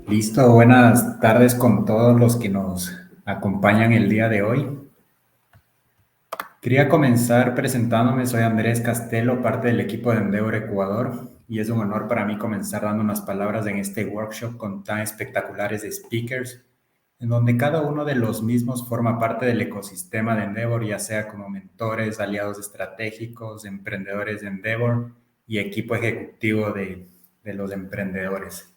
Listo, buenas tardes con todos los que nos acompañan el día de hoy. Quería comenzar presentándome, soy Andrés Castelo, parte del equipo de Endeavor Ecuador, y es un honor para mí comenzar dando unas palabras en este workshop con tan espectaculares speakers, en donde cada uno de los mismos forma parte del ecosistema de Endeavor, ya sea como mentores, aliados estratégicos, emprendedores de Endeavor y equipo ejecutivo de los emprendedores.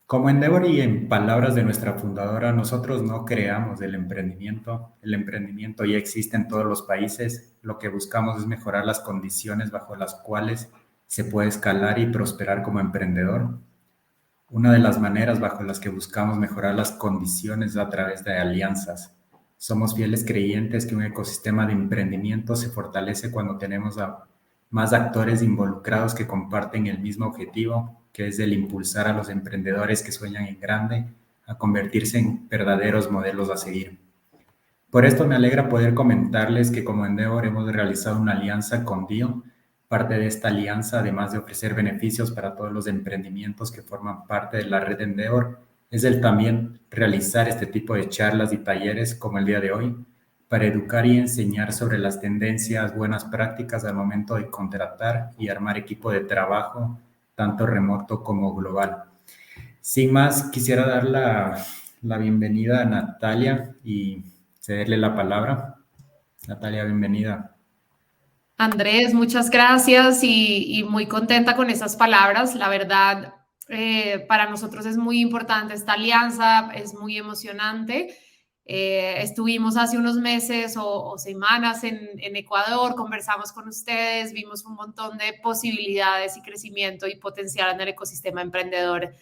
Como Endeavor y en palabras de nuestra fundadora, nosotros no creamos el emprendimiento ya existe en todos los países, lo que buscamos es mejorar las condiciones bajo las cuales se puede escalar y prosperar como emprendedor. Una de las maneras bajo las que buscamos mejorar las condiciones es a través de alianzas. Somos fieles creyentes que un ecosistema de emprendimiento se fortalece cuando tenemos a más actores involucrados que comparten el mismo objetivo, que es el impulsar a los emprendedores que sueñan en grande a convertirse en verdaderos modelos a seguir. Por esto me alegra poder comentarles que como Endeavor hemos realizado una alianza con DIO. Parte de esta alianza, además de ofrecer beneficios para todos los emprendimientos que forman parte de la red Endeavor, es el también realizar este tipo de charlas y talleres como el día de hoy para educar y enseñar sobre las tendencias, buenas prácticas al momento de contratar y armar equipo de trabajo, tanto remoto como global. Sin más, quisiera dar la bienvenida a Natalia y cederle la palabra. Natalia, bienvenida. Andrés, muchas gracias y muy contenta con esas palabras. La verdad, para nosotros es muy importante esta alianza, es muy emocionante. Estuvimos hace unos meses o semanas en Ecuador, conversamos con ustedes, vimos un montón de posibilidades y crecimiento y potencial en el ecosistema emprendedor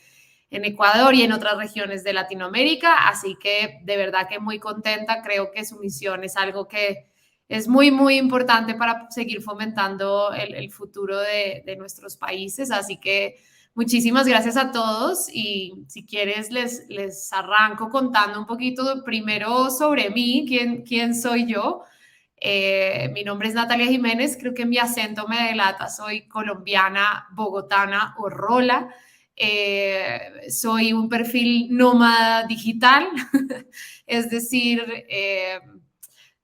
en Ecuador y en otras regiones de Latinoamérica. Así que de verdad que muy contenta, creo que su misión es algo que es muy, muy importante para seguir fomentando el futuro de nuestros países. Así que muchísimas gracias a todos y si quieres les arranco contando un poquito primero sobre mí, quién soy yo. Mi nombre es Natalia Jiménez, creo que mi acento me delata, soy colombiana, bogotana o rola. Soy un perfil nómada digital, es decir,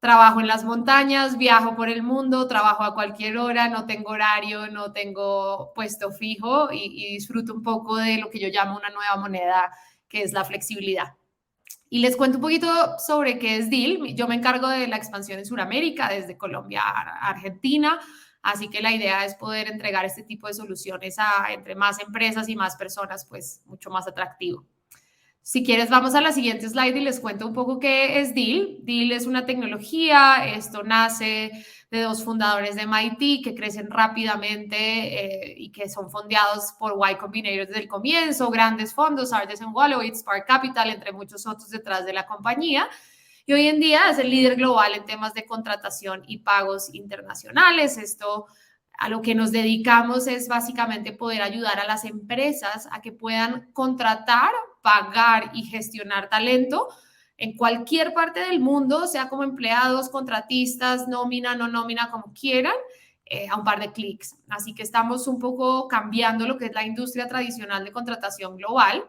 trabajo en las montañas, viajo por el mundo, trabajo a cualquier hora, no tengo horario, no tengo puesto fijo y disfruto un poco de lo que yo llamo una nueva moneda, que es la flexibilidad. Y les cuento un poquito sobre qué es DEAL. Yo me encargo de la expansión en Sudamérica, desde Colombia a Argentina, así que la idea es poder entregar este tipo de soluciones a entre más empresas y más personas, pues mucho más atractivo. Si quieres, vamos a la siguiente slide y les cuento un poco qué es DEAL. DEAL es una tecnología, esto nace de dos fundadores de MIT que crecen rápidamente y que son fondeados por Y Combinator desde el comienzo, grandes fondos, Artisan Wallowitz, Spark Capital, entre muchos otros detrás de la compañía. Y hoy en día es el líder global en temas de contratación y pagos internacionales. Esto a lo que nos dedicamos es básicamente poder ayudar a las empresas a que puedan contratar, pagar y gestionar talento en cualquier parte del mundo, sea como empleados, contratistas, nómina, no nómina, como quieran, a un par de clics. Así que estamos un poco cambiando lo que es la industria tradicional de contratación global.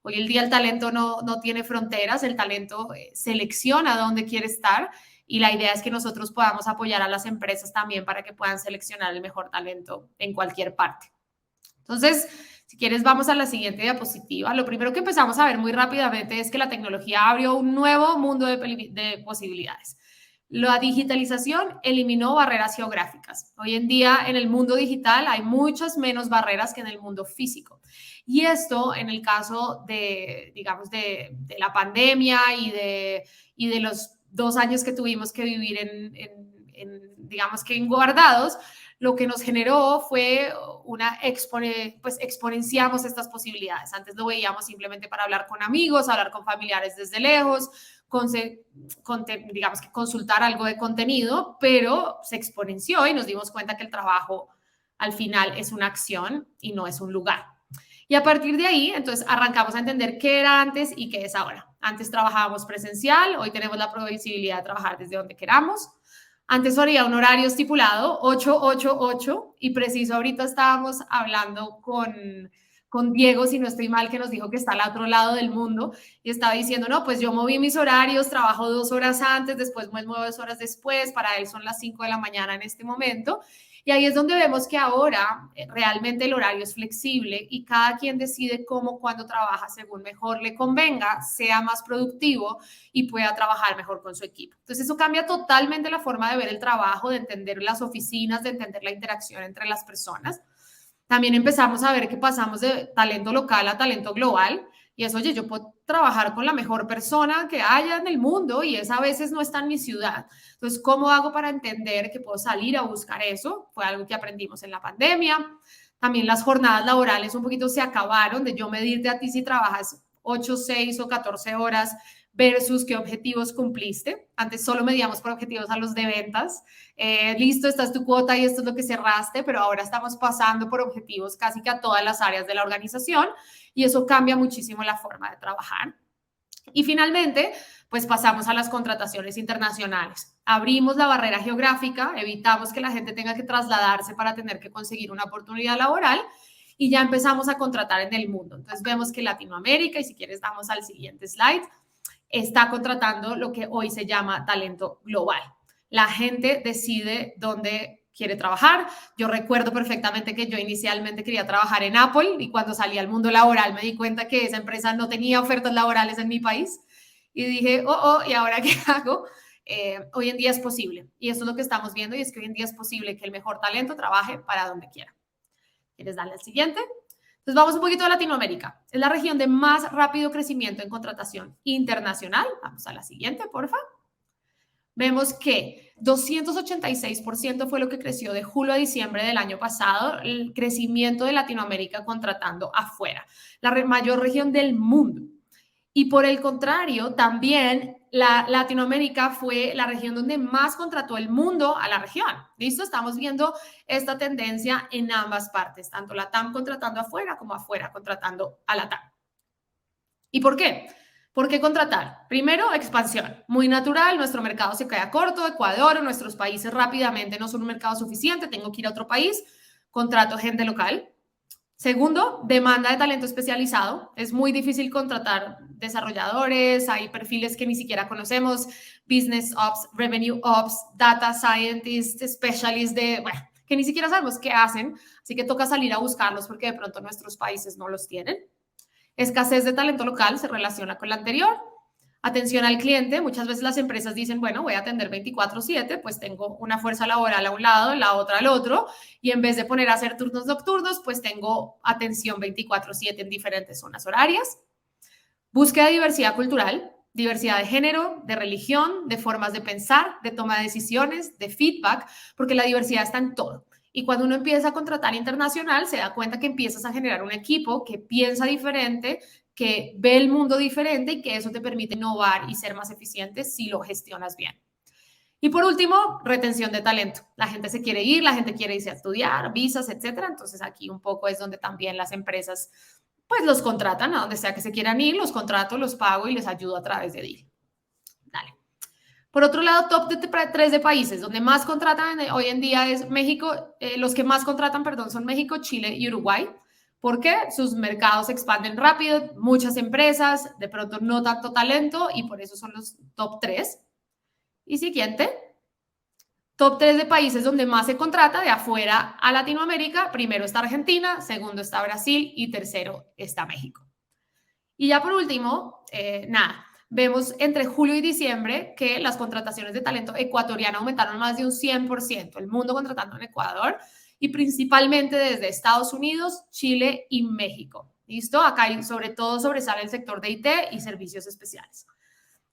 Hoy el día el talento no tiene fronteras, el talento selecciona dónde quiere estar y la idea es que nosotros podamos apoyar a las empresas también para que puedan seleccionar el mejor talento en cualquier parte. Entonces, si quieres, vamos a la siguiente diapositiva. Lo primero que empezamos a ver muy rápidamente es que la tecnología abrió un nuevo mundo de posibilidades. La digitalización eliminó barreras geográficas. Hoy en día, en el mundo digital, hay muchas menos barreras que en el mundo físico. Y esto, en el caso de, digamos, de la pandemia y de los 2 años que tuvimos que vivir digamos que en guardados, lo que nos generó fue pues exponenciamos estas posibilidades. Antes lo veíamos simplemente para hablar con amigos, hablar con familiares desde lejos, digamos que consultar algo de contenido, pero se exponenció y nos dimos cuenta que el trabajo al final es una acción y no es un lugar. Y a partir de ahí, entonces arrancamos a entender qué era antes y qué es ahora. Antes trabajábamos presencial, hoy tenemos la posibilidad de trabajar desde donde queramos. Antes había un horario estipulado, 8, 8, 8, y preciso ahorita estábamos hablando con con Diego, si no estoy mal, que nos dijo que está al otro lado del mundo y estaba diciendo, no, pues yo moví mis horarios, trabajo 2 horas antes, después me muevo 2 horas después, para él son las 5 de la mañana en este momento. Y ahí es donde vemos que ahora realmente el horario es flexible y cada quien decide cómo, cuándo trabaja según mejor le convenga, sea más productivo y pueda trabajar mejor con su equipo. Entonces eso cambia totalmente la forma de ver el trabajo, de entender las oficinas, de entender la interacción entre las personas. También empezamos a ver que pasamos de talento local a talento global. Y es, oye, yo puedo trabajar con la mejor persona que haya en el mundo y esa a veces no está en mi ciudad. Entonces, ¿cómo hago para entender que puedo salir a buscar eso? Fue algo que aprendimos en la pandemia. También las jornadas laborales un poquito se acabaron de yo medirte a ti si trabajas 8, 6 o 14 horas versus qué objetivos cumpliste. Antes solo medíamos por objetivos a los de ventas. Listo, esta es tu cuota y esto es lo que cerraste, pero ahora estamos pasando por objetivos casi que a todas las áreas de la organización y eso cambia muchísimo la forma de trabajar. Y finalmente, pues pasamos a las contrataciones internacionales. Abrimos la barrera geográfica, evitamos que la gente tenga que trasladarse para tener que conseguir una oportunidad laboral y ya empezamos a contratar en el mundo. Entonces vemos que Latinoamérica, y si quieres damos al siguiente slide, está contratando lo que hoy se llama talento global. La gente decide dónde quiere trabajar. Yo recuerdo perfectamente que yo inicialmente quería trabajar en Apple y cuando salí al mundo laboral me di cuenta que esa empresa no tenía ofertas laborales en mi país y dije, ¿y ahora qué hago? Hoy en día es posible y eso es lo que estamos viendo y es que hoy en día es posible que el mejor talento trabaje para donde quiera. ¿Quieres darle al siguiente? Entonces vamos un poquito a Latinoamérica. Es la región de más rápido crecimiento en contratación internacional. Vamos a la siguiente, porfa. Vemos que 286% fue lo que creció de julio a diciembre del año pasado, el crecimiento de Latinoamérica contratando afuera, la mayor región del mundo. Y por el contrario, también Latinoamérica fue la región donde más contrató el mundo a la región. ¿Listo? Estamos viendo esta tendencia en ambas partes, tanto la TAM contratando afuera como afuera contratando a la TAM. ¿Y por qué? ¿Por qué contratar? Primero, expansión. Muy natural, nuestro mercado se queda corto, Ecuador, nuestros países rápidamente no son un mercado suficiente, tengo que ir a otro país, contrato gente local. Segundo, demanda de talento especializado. Es muy difícil contratar desarrolladores, hay perfiles que ni siquiera conocemos, business ops, revenue ops, data scientists, specialists que ni siquiera sabemos qué hacen, así que toca salir a buscarlos porque de pronto nuestros países no los tienen. Escasez de talento local se relaciona con la anterior. Atención al cliente. Muchas veces las empresas dicen, bueno, voy a atender 24/7, pues tengo una fuerza laboral a un lado, la otra al otro, y en vez de poner a hacer turnos nocturnos, pues tengo atención 24/7 en diferentes zonas horarias. Búsqueda de diversidad cultural, diversidad de género, de religión, de formas de pensar, de toma de decisiones, de feedback, porque la diversidad está en todo. Y cuando uno empieza a contratar internacional, se da cuenta que empiezas a generar un equipo que piensa diferente, que ve el mundo diferente y que eso te permite innovar y ser más eficiente si lo gestionas bien. Y por último, retención de talento. La gente se quiere ir, la gente quiere irse a estudiar, visas, etcétera. Entonces aquí un poco es donde también las empresas pues los contratan a donde sea que se quieran ir, los contrato, los pago y les ayudo a través de Deal. Dale. Por otro lado, top 3 de países donde más contratan hoy en día es México, los que más contratan, perdón, son México, Chile y Uruguay. ¿Por qué? Sus mercados se expanden rápido, muchas empresas, de pronto no tanto talento y por eso son los top 3. Y siguiente, top 3 de países donde más se contrata de afuera a Latinoamérica. Primero está Argentina, segundo está Brasil y tercero está México. Y ya por último, vemos entre julio y diciembre que las contrataciones de talento ecuatoriano aumentaron más de un 100%, el mundo contratando en Ecuador y principalmente desde Estados Unidos, Chile y México. ¿Listo? Acá sobre todo sobresale el sector de IT y servicios especiales.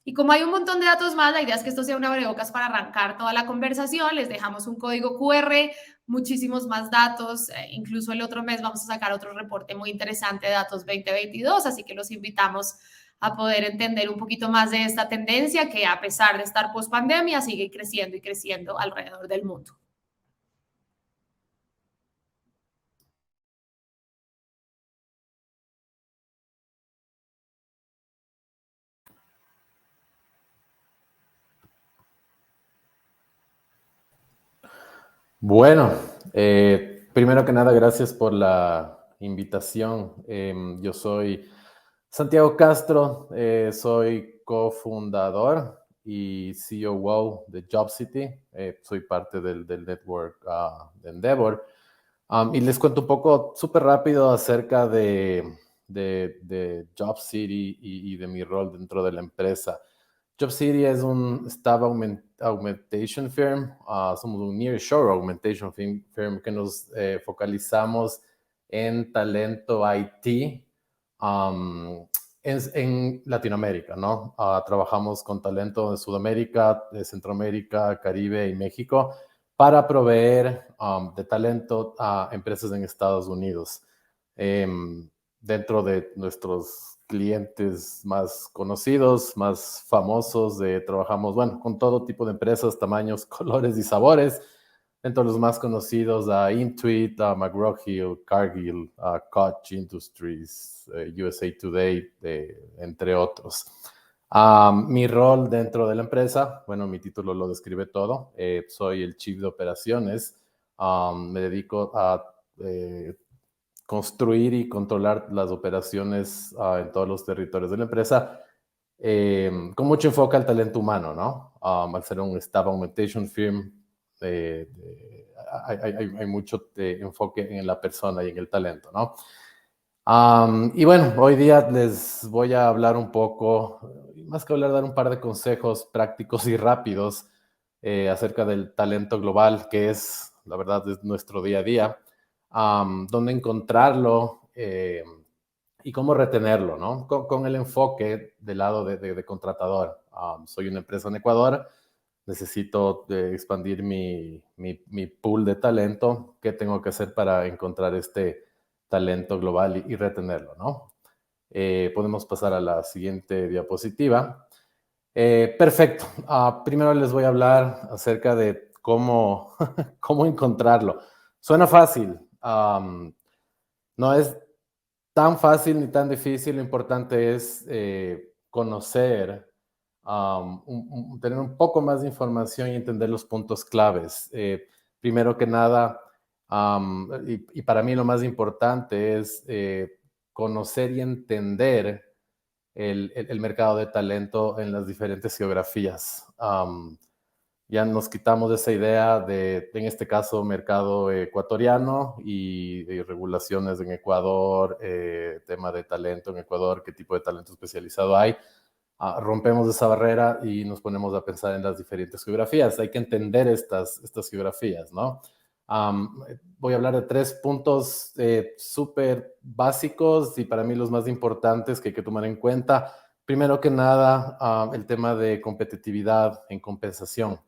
Y como hay un montón de datos más, la idea es que esto sea un abrebocas para arrancar toda la conversación. Les dejamos un código QR, muchísimos más datos. Incluso el otro mes vamos a sacar otro reporte muy interesante de datos 2022, así que los invitamos a poder entender un poquito más de esta tendencia que a pesar de estar post pandemia sigue creciendo y creciendo alrededor del mundo. Bueno, primero que nada, gracias por la invitación. Yo soy Santiago Castro, soy cofundador y COO de JobCity. Soy parte del network de Endeavor. Y les cuento un poco súper rápido acerca de JobCity y de mi rol dentro de la empresa. JobCity es un staff augmentation firm. Somos un nearshore augmentation firm que nos focalizamos en talento IT en Latinoamérica, ¿no? Trabajamos con talento de Sudamérica, de Centroamérica, Caribe y México para proveer de talento a empresas en Estados Unidos. Dentro de nuestros clientes más conocidos, más famosos, trabajamos, bueno, con todo tipo de empresas, tamaños, colores y sabores. Dentro de los más conocidos, Intuit, McGraw-Hill, Cargill, Koch Industries, USA Today, entre otros. Mi rol dentro de la empresa, bueno, mi título lo describe todo. Soy el Chief de Operaciones. Me dedico a construir y controlar las operaciones en todos los territorios de la empresa, con mucho enfoque al talento humano, ¿no? Al ser un staff augmentation firm, hay mucho enfoque en la persona y en el talento, ¿no? Y bueno, hoy día les voy a hablar un poco, más que hablar, dar un par de consejos prácticos y rápidos acerca del talento global, que es, la verdad, es nuestro día a día, dónde encontrarlo y cómo retenerlo, ¿no? Con el enfoque del lado de contratador. Soy una empresa en Ecuador, necesito expandir mi pool de talento. ¿Qué tengo que hacer para encontrar este talento global y retenerlo, ¿no? Podemos pasar a la siguiente diapositiva. Perfecto. Primero les voy a hablar acerca de cómo, cómo encontrarlo. Suena fácil. No es tan fácil ni tan difícil. Lo importante es conocer, tener un poco más de información y entender los puntos claves. Primero que nada, y para mí lo más importante es conocer y entender el mercado de talento en las diferentes geografías. Ya nos quitamos esa idea en este caso, mercado ecuatoriano y regulaciones en Ecuador, tema de talento en Ecuador, qué tipo de talento especializado hay. Rompemos esa barrera y nos ponemos a pensar en las diferentes geografías. Hay que entender estas geografías, ¿no? Voy a hablar de 3 puntos súper básicos y para mí los más importantes que hay que tomar en cuenta. Primero que nada, el tema de competitividad en compensación.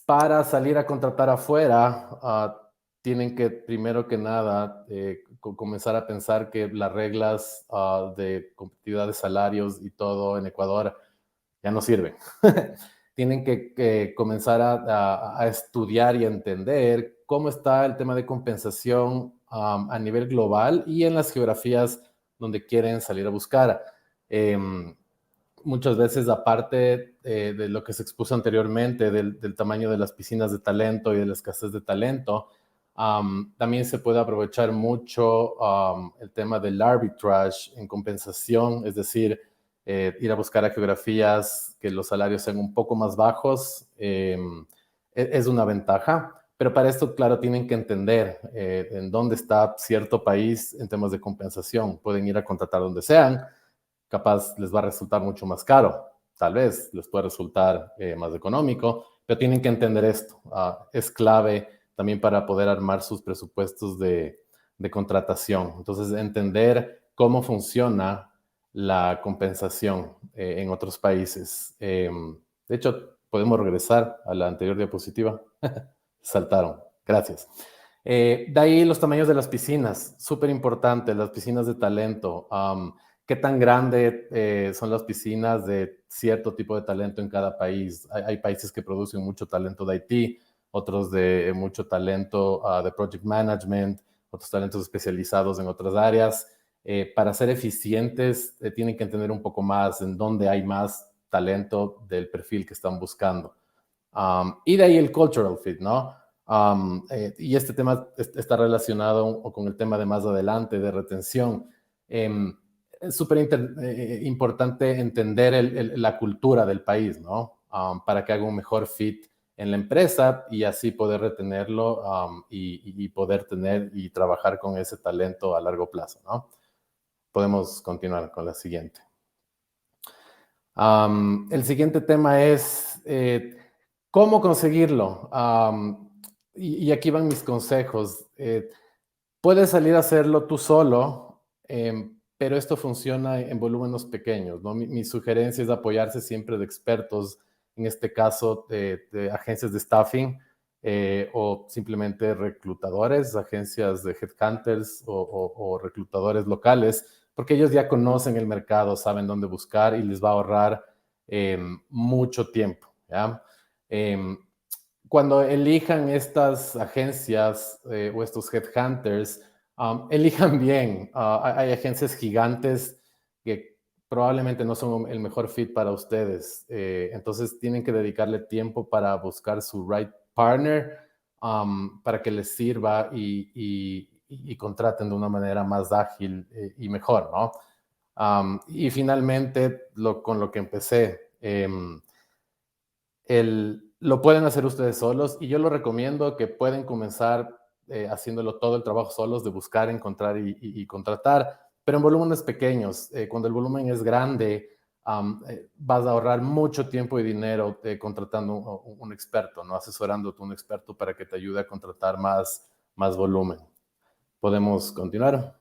Para salir a contratar afuera, tienen que, primero que nada, comenzar a pensar que las reglas de competitividad de salarios y todo en Ecuador ya no sirven. Tienen que comenzar a estudiar y entender cómo está el tema de compensación a nivel global y en las geografías donde quieren salir a buscar. Muchas veces, aparte de lo que se expuso anteriormente, del tamaño de las piscinas de talento y de la escasez de talento, también se puede aprovechar mucho el tema del arbitrage en compensación, es decir, ir a buscar a geografías que los salarios sean un poco más bajos, es una ventaja. Pero para esto, claro, tienen que entender en dónde está cierto país en temas de compensación. Pueden ir a contratar donde sean, capaz les va a resultar mucho más caro, tal vez les puede resultar más económico, pero tienen que entender esto. Es clave también para poder armar sus presupuestos de contratación. Entonces, entender cómo funciona la compensación en otros países. De hecho, podemos regresar a la anterior diapositiva. Saltaron. Gracias. De ahí los tamaños de las piscinas, súper importante, las piscinas de talento. ¿Qué tan grande son las piscinas de cierto tipo de talento en cada país? Hay países que producen mucho talento de IT, otros de mucho talento de project management, otros talentos especializados en otras áreas. Para ser eficientes, tienen que entender un poco más en dónde hay más talento del perfil que están buscando. Y de ahí el cultural fit, ¿no? Y este tema está relacionado con el tema de más adelante, de retención. Es súper importante entender la cultura del país, ¿no? Para que haga un mejor fit en la empresa y así poder retenerlo y poder tener y trabajar con ese talento a largo plazo, ¿no? Podemos continuar con la siguiente. El siguiente tema es cómo conseguirlo. Y aquí van mis consejos. Puedes salir a hacerlo tú solo, pero esto funciona en volúmenes pequeños, ¿no? Mi sugerencia es apoyarse siempre de expertos, en este caso de agencias de staffing o simplemente reclutadores, agencias de headhunters o reclutadores locales, porque ellos ya conocen el mercado, saben dónde buscar y les va a ahorrar mucho tiempo, ¿ya? Cuando elijan estas agencias o estos headhunters, elijan bien. Hay agencias gigantes que probablemente no son el mejor fit para ustedes. Entonces tienen que dedicarle tiempo para buscar su right partner para que les sirva y contraten de una manera más ágil y mejor, ¿no? Y finalmente, con lo que empecé, lo pueden hacer ustedes solos y yo lo recomiendo que pueden comenzar haciéndolo todo el trabajo solos, de buscar, encontrar y contratar, pero en volúmenes pequeños. Cuando el volumen es grande, vas a ahorrar mucho tiempo y dinero contratando un experto, ¿no? Asesorándote un experto para que te ayude a contratar más volumen. ¿Podemos continuar?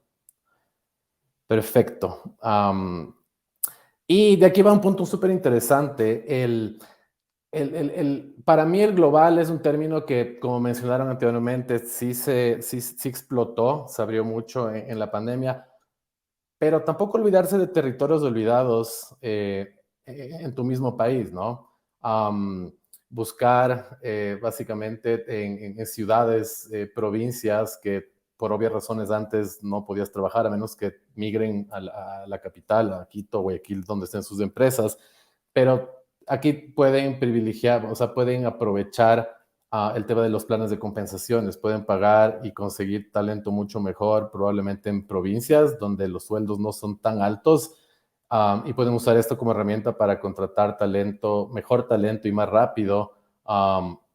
Perfecto. Y de aquí va un punto súper interesante. Para mí el global es un término que, como mencionaron anteriormente, sí explotó, se abrió mucho en la pandemia, pero tampoco olvidarse de territorios olvidados en tu mismo país, ¿no? Buscar básicamente en ciudades, provincias que por obvias razones antes no podías trabajar a menos que migren a la capital, a Quito, Guayaquil, donde estén sus empresas, pero aquí pueden privilegiar, o sea, pueden aprovechar el tema de los planes de compensaciones, pueden pagar y conseguir talento mucho mejor, probablemente en provincias donde los sueldos no son tan altos, y pueden usar esto como herramienta para contratar talento, mejor talento y más rápido,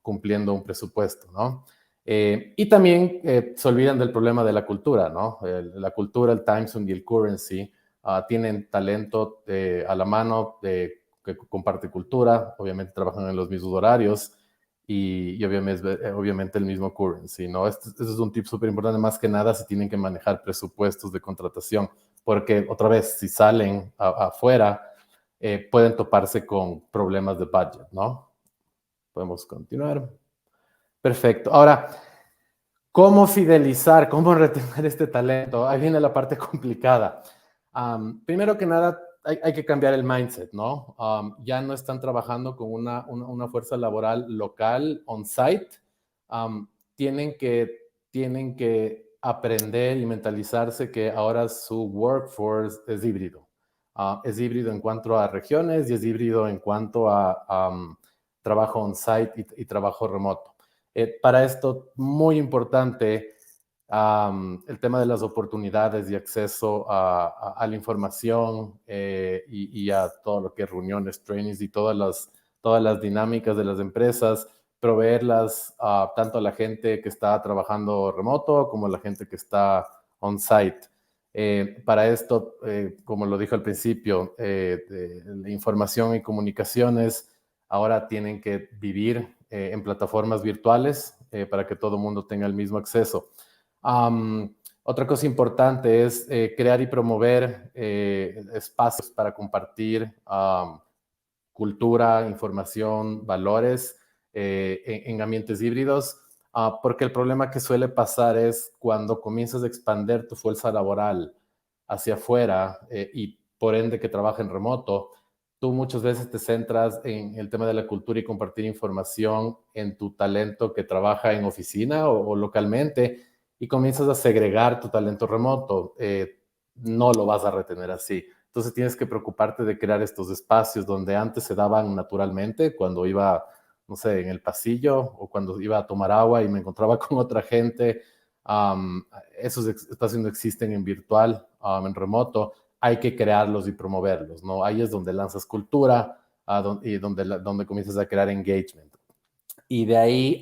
cumpliendo un presupuesto, ¿no? Y también se olvidan del problema de la cultura, ¿no? La cultura, el time zone y el currency tienen talento a la mano que comparte cultura, obviamente trabajan en los mismos horarios y obviamente el mismo currency, ¿no? Este es un tip súper importante, más que nada si tienen que manejar presupuestos de contratación, porque otra vez, si salen afuera, pueden toparse con problemas de budget, ¿no? Podemos continuar. Perfecto. Ahora, ¿cómo fidelizar, cómo retener este talento? Ahí viene la parte complicada. Primero que nada, hay que cambiar el mindset, ¿no? Ya no están trabajando con una fuerza laboral local, on-site. Tienen que aprender y mentalizarse que ahora su workforce es híbrido. Es híbrido en cuanto a regiones y es híbrido en cuanto a trabajo on-site y trabajo remoto. Para esto, muy importante, el tema de las oportunidades y acceso a la información y a todo lo que es reuniones, trainings y todas las dinámicas de las empresas, proveerlas tanto a la gente que está trabajando remoto como a la gente que está on-site. Para esto, como lo dijo al principio, la información y comunicaciones ahora tienen que vivir en plataformas virtuales para que todo el mundo tenga el mismo acceso. Otra cosa importante es crear y promover espacios para compartir cultura, información, valores en ambientes híbridos, porque el problema que suele pasar es cuando comienzas a expandir tu fuerza laboral hacia afuera y por ende que trabaja en remoto, tú muchas veces te centras en el tema de la cultura y compartir información en tu talento que trabaja en oficina o localmente y comienzas a segregar tu talento remoto. No lo vas a retener así. Entonces tienes que preocuparte de crear estos espacios donde antes se daban naturalmente, cuando iba no sé, en el pasillo o cuando iba a tomar agua y me encontraba con otra gente. Esos espacios no existen en virtual, en remoto. Hay que crearlos y promoverlos, ¿no? Ahí es donde lanzas cultura y donde comienzas a crear engagement. Y de ahí,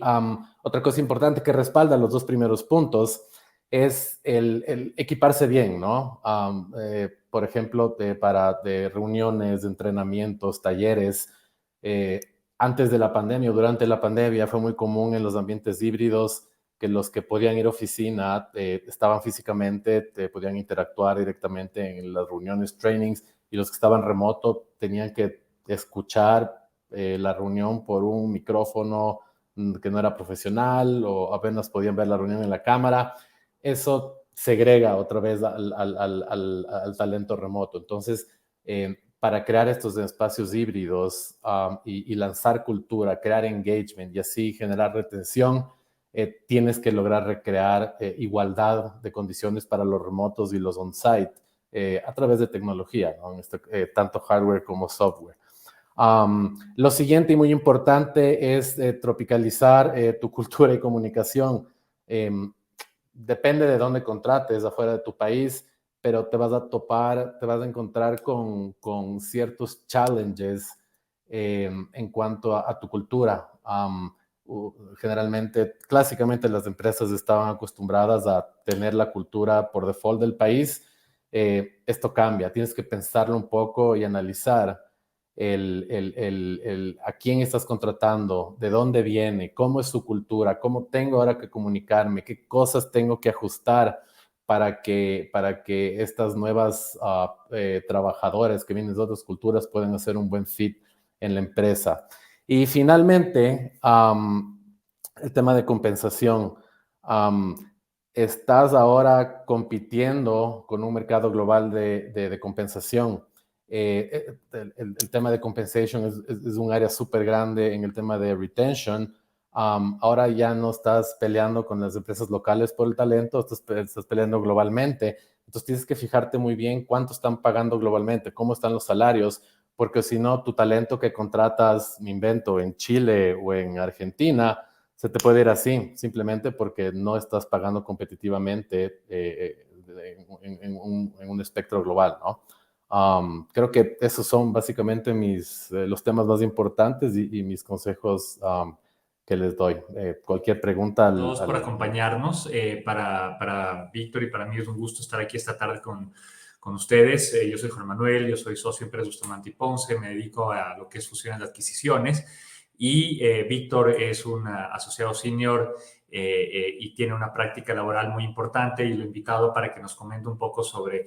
otra cosa importante que respalda los dos primeros puntos es el equiparse bien, ¿no? Por ejemplo, de reuniones, de entrenamientos, talleres. eh, Antes de la pandemia o durante la pandemia fue muy común en los ambientes híbridos que los que podían ir a oficina estaban físicamente, podían interactuar directamente en las reuniones, trainings, y los que estaban remoto tenían que escuchar la reunión por un micrófono que no era profesional o apenas podían ver la reunión en la cámara. Eso segrega otra vez al talento remoto. Entonces, para crear estos espacios híbridos y lanzar cultura, crear engagement y así generar retención, tienes que lograr recrear igualdad de condiciones para los remotos y los on-site a través de tecnología, ¿no? Tanto hardware como software. Lo siguiente y muy importante es tropicalizar tu cultura y comunicación. Depende de dónde contrates, afuera de tu país, pero te vas a encontrar con ciertos challenges en cuanto a tu cultura. Generalmente, clásicamente las empresas estaban acostumbradas a tener la cultura por default del país. Esto cambia, tienes que pensarlo un poco y analizar a quién estás contratando, de dónde viene, cómo es su cultura, cómo tengo ahora que comunicarme, qué cosas tengo que ajustar para que estas nuevas trabajadores que vienen de otras culturas puedan hacer un buen fit en la empresa. Y finalmente, el tema de compensación. Estás ahora compitiendo con un mercado global de compensación. El tema de compensation es un área súper grande en el tema de retention. Ahora ya no estás peleando con las empresas locales por el talento, estás peleando globalmente. Entonces tienes que fijarte muy bien cuánto están pagando globalmente, cómo están los salarios, porque si no, tu talento que contratas, me invento, en Chile o en Argentina, se te puede ir así, simplemente porque no estás pagando competitivamente en un espectro global, ¿no? Creo que esos son básicamente los temas más importantes y mis consejos que les doy. Cualquier pregunta. Todos por acompañarnos. Para Víctor y para mí es un gusto estar aquí esta tarde con ustedes. Yo soy Juan Manuel, yo soy socio en Pérez Bustamante y Ponce, me dedico a lo que es fusiones de adquisiciones y Víctor es un asociado senior y tiene una práctica laboral muy importante y lo he invitado para que nos comente un poco sobre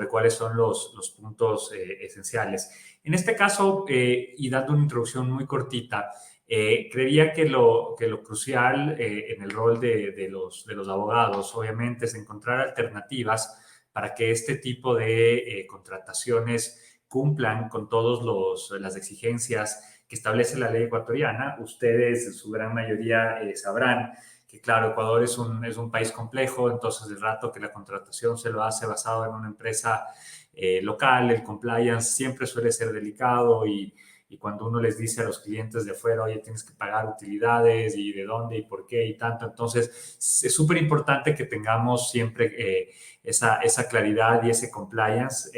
cuáles son los puntos esenciales. En este caso, y dando una introducción muy cortita, creería que lo crucial en el rol de los abogados, obviamente, es encontrar alternativas para que este tipo de contrataciones cumplan con todas las exigencias que establece la ley ecuatoriana. Ustedes, en su gran mayoría, sabrán que, claro, Ecuador es un país complejo, entonces el rato que la contratación se lo hace basado en una empresa local, el compliance siempre suele ser delicado y cuando uno les dice a los clientes de afuera, oye, tienes que pagar utilidades y de dónde y por qué y tanto, entonces es súper importante que tengamos siempre esa claridad y ese compliance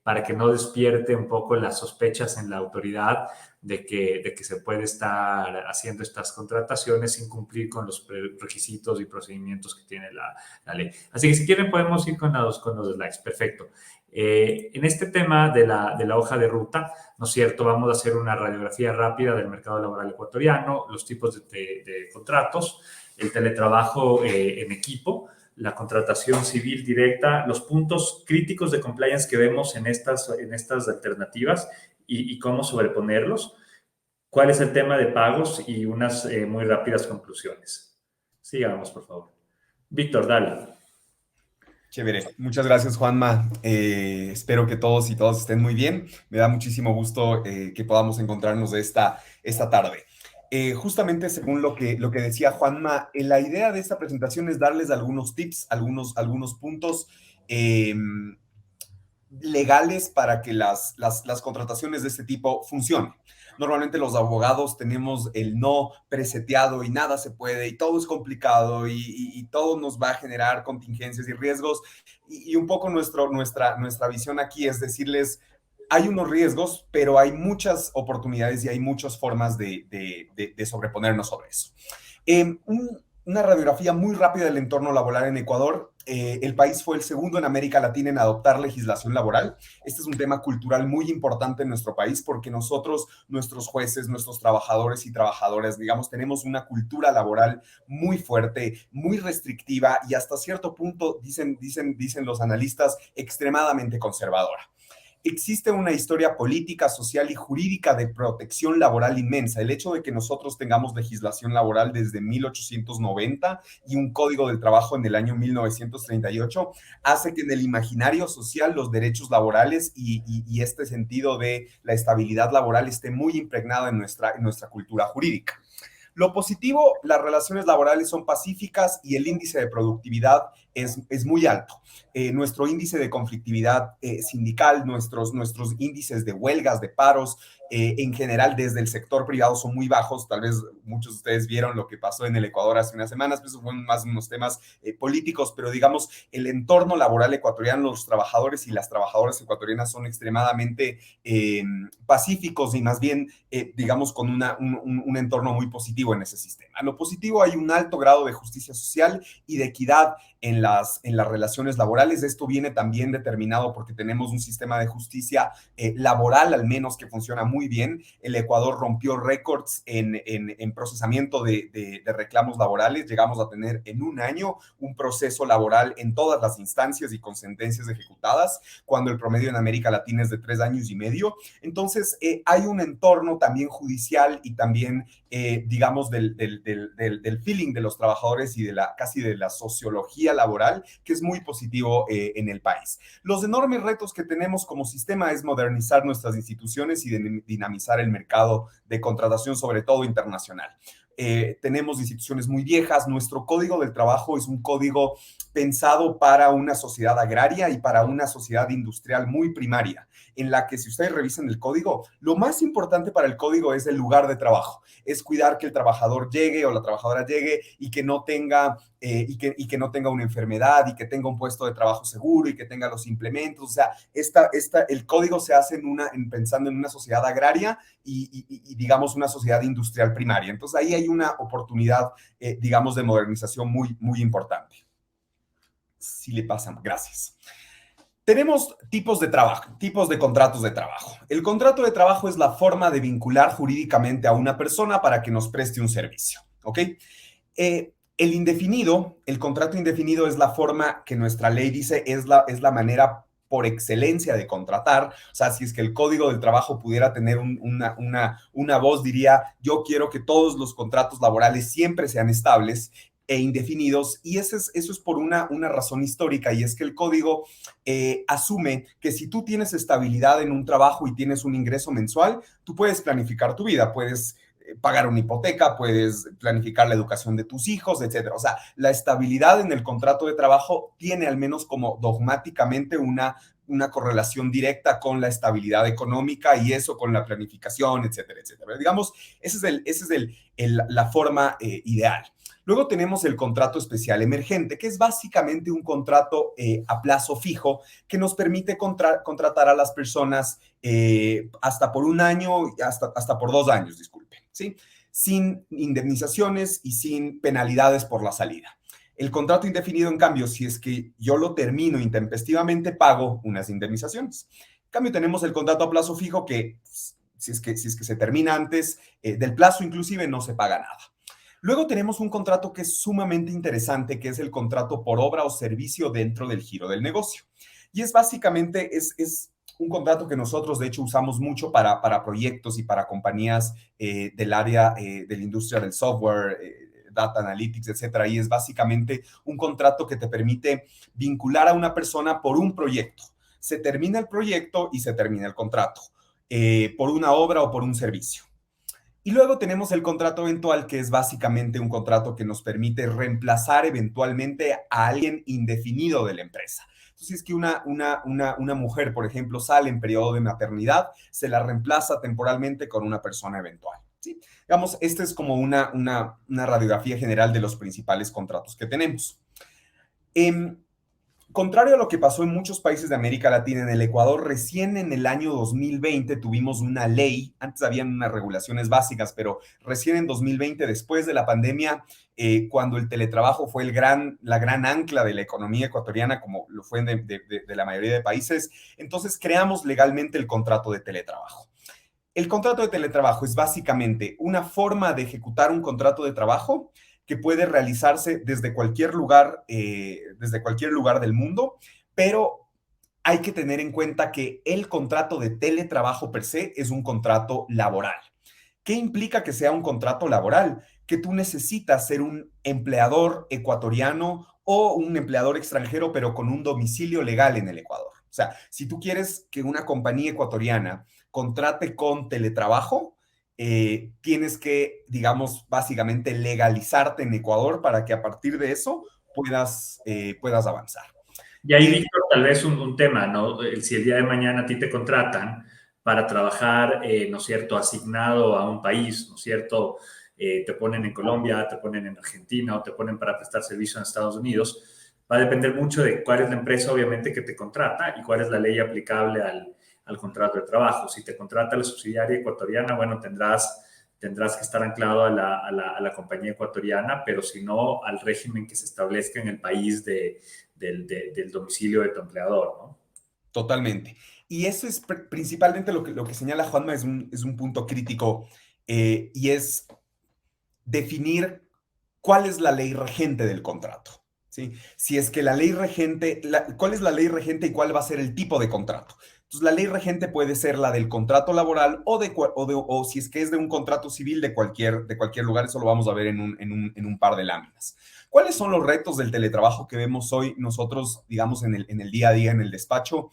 para que no despierte un poco las sospechas en la autoridad de que se puede estar haciendo estas contrataciones sin cumplir con los requisitos y procedimientos que tiene la ley. Así que si quieren podemos ir con los slides. Perfecto. En este tema de la hoja de ruta, ¿no es cierto? Vamos a hacer una radiografía rápida del mercado laboral ecuatoriano, los tipos de contratos, el teletrabajo en equipo, la contratación civil directa, los puntos críticos de compliance que vemos en estas alternativas y cómo sobreponerlos, cuál es el tema de pagos y unas muy rápidas conclusiones. Sigamos, por favor. Víctor, dale. Chévere, muchas gracias Juanma, espero que todos y todas estén muy bien, me da muchísimo gusto que podamos encontrarnos esta tarde. Justamente según lo que decía Juanma, la idea de esta presentación es darles algunos tips, algunos puntos legales para que las contrataciones de este tipo funcionen. Normalmente los abogados tenemos el no preseteado y nada se puede y todo es complicado y todo nos va a generar contingencias y riesgos. Y un poco nuestra visión aquí es decirles, hay unos riesgos, pero hay muchas oportunidades y hay muchas formas de sobreponernos sobre eso. Una radiografía muy rápida del entorno laboral en Ecuador. El país fue el segundo en América Latina en adoptar legislación laboral. Este es un tema cultural muy importante en nuestro país porque nosotros, nuestros jueces, nuestros trabajadores y trabajadoras, digamos, tenemos una cultura laboral muy fuerte, muy restrictiva y hasta cierto punto, dicen los analistas, extremadamente conservadora. Existe una historia política, social y jurídica de protección laboral inmensa. El hecho de que nosotros tengamos legislación laboral desde 1890 y un código del trabajo en el año 1938 hace que en el imaginario social los derechos laborales y este sentido de la estabilidad laboral esté muy impregnado en nuestra cultura jurídica. Lo positivo, las relaciones laborales son pacíficas y el índice de productividad es muy alto. Nuestro índice de conflictividad sindical, nuestros índices de huelgas, de paros, en general desde el sector privado son muy bajos. Tal vez muchos de ustedes vieron lo que pasó en el Ecuador hace unas semanas, pues fueron más unos temas políticos, pero digamos, el entorno laboral ecuatoriano, los trabajadores y las trabajadoras ecuatorianas son extremadamente pacíficos y más bien, digamos, con un entorno muy positivo en ese sistema. Lo positivo, hay un alto grado de justicia social y de equidad en las relaciones laborales. Esto viene también determinado porque tenemos un sistema de justicia laboral, al menos, que funciona muy bien. El Ecuador rompió récords en procesamiento de reclamos laborales. Llegamos a tener en un año un proceso laboral en todas las instancias y con sentencias ejecutadas, cuando el promedio en América Latina es de 3 años y medio. Entonces, hay un entorno también judicial y también, digamos, del feeling de los trabajadores y casi de la sociología laboral, que es muy positivo en el país. Los enormes retos que tenemos como sistema es modernizar nuestras instituciones y dinamizar el mercado de contratación, sobre todo internacional. Tenemos instituciones muy viejas. Nuestro código del trabajo es un código pensado para una sociedad agraria y para una sociedad industrial muy primaria, en la que, si ustedes revisan el código, lo más importante para el código es el lugar de trabajo, es cuidar que el trabajador llegue o la trabajadora llegue y que no tenga no tenga una enfermedad y que tenga un puesto de trabajo seguro y que tenga los implementos. O sea, el código se hace pensando en una sociedad agraria y digamos, una sociedad industrial primaria. Entonces, ahí hay una oportunidad, digamos, de modernización muy, muy importante. Si le pasan, gracias. Tenemos tipos de trabajo, tipos de contratos de trabajo. El contrato de trabajo es la forma de vincular jurídicamente a una persona para que nos preste un servicio, ¿ok? El contrato indefinido es la forma que nuestra ley dice es la manera por excelencia de contratar. O sea, si es que el Código del Trabajo pudiera tener una voz, diría, yo quiero que todos los contratos laborales siempre sean estables e indefinidos, y eso es por una razón histórica, y es que el código asume que si tú tienes estabilidad en un trabajo y tienes un ingreso mensual, tú puedes planificar tu vida, puedes pagar una hipoteca, puedes planificar la educación de tus hijos, etcétera. O sea, la estabilidad en el contrato de trabajo tiene, al menos como dogmáticamente, una correlación directa con la estabilidad económica y eso con la planificación, etcétera, etcétera. Pero digamos, esa es la forma ideal. Luego tenemos el contrato especial emergente, que es básicamente un contrato a plazo fijo que nos permite contratar a las personas hasta por un año, hasta por 2 años, disculpen, ¿sí? Sin indemnizaciones y sin penalidades por la salida. El contrato indefinido, en cambio, si es que yo lo termino intempestivamente, pago unas indemnizaciones. En cambio, tenemos el contrato a plazo fijo que, si es que se termina antes del plazo, inclusive, no se paga nada. Luego tenemos un contrato que es sumamente interesante, que es el contrato por obra o servicio dentro del giro del negocio. Y es básicamente, es un contrato que nosotros, de hecho, usamos mucho para proyectos y para compañías del área de la industria del software, data analytics, etcétera. Y es básicamente un contrato que te permite vincular a una persona por un proyecto. Se termina el proyecto y se termina el contrato, por una obra o por un servicio. Y luego tenemos el contrato eventual, que es básicamente un contrato que nos permite reemplazar eventualmente a alguien indefinido de la empresa. Entonces, si es que una mujer, por ejemplo, sale en periodo de maternidad, se la reemplaza temporalmente con una persona eventual, ¿sí? Digamos, esta es como una radiografía general de los principales contratos que tenemos. Contrario a lo que pasó en muchos países de América Latina, en el Ecuador, recién en el año 2020 tuvimos una ley, antes habían unas regulaciones básicas, pero recién en 2020, después de la pandemia, cuando el teletrabajo fue la gran ancla de la economía ecuatoriana, como lo fue de la mayoría de países, entonces creamos legalmente el contrato de teletrabajo. El contrato de teletrabajo es básicamente una forma de ejecutar un contrato de trabajo que puede realizarse desde cualquier lugar del mundo, pero hay que tener en cuenta que el contrato de teletrabajo per se es un contrato laboral. ¿Qué implica que sea un contrato laboral? Que tú necesitas ser un empleador ecuatoriano o un empleador extranjero, pero con un domicilio legal en el Ecuador. O sea, si tú quieres que una compañía ecuatoriana contrate con teletrabajo, tienes que, digamos, básicamente legalizarte en Ecuador para que a partir de eso puedas avanzar. Y ahí, Víctor, tal vez un tema, ¿no? Si el día de mañana a ti te contratan para trabajar, ¿no es cierto?, asignado a un país, ¿no es cierto?, te ponen en Colombia, te ponen en Argentina o te ponen para prestar servicio en Estados Unidos, va a depender mucho de cuál es la empresa, obviamente, que te contrata y cuál es la ley aplicable al contrato de trabajo. Si te contrata la subsidiaria ecuatoriana, bueno, tendrás que estar anclado a la compañía ecuatoriana, pero si no, al régimen que se establezca en el país del domicilio de tu empleador, ¿no? Totalmente. Y eso es principalmente lo que señala Juanma, es un punto crítico, y es definir cuál es la ley regente del contrato, ¿sí? Si es que la ley regente, ¿cuál es la ley regente y cuál va a ser el tipo de contrato? Entonces, la ley regente puede ser la del contrato laboral o si es que es de un contrato civil de cualquier lugar. Eso lo vamos a ver en un par de láminas. ¿Cuáles son los retos del teletrabajo que vemos hoy nosotros, digamos, en el día a día, en el despacho?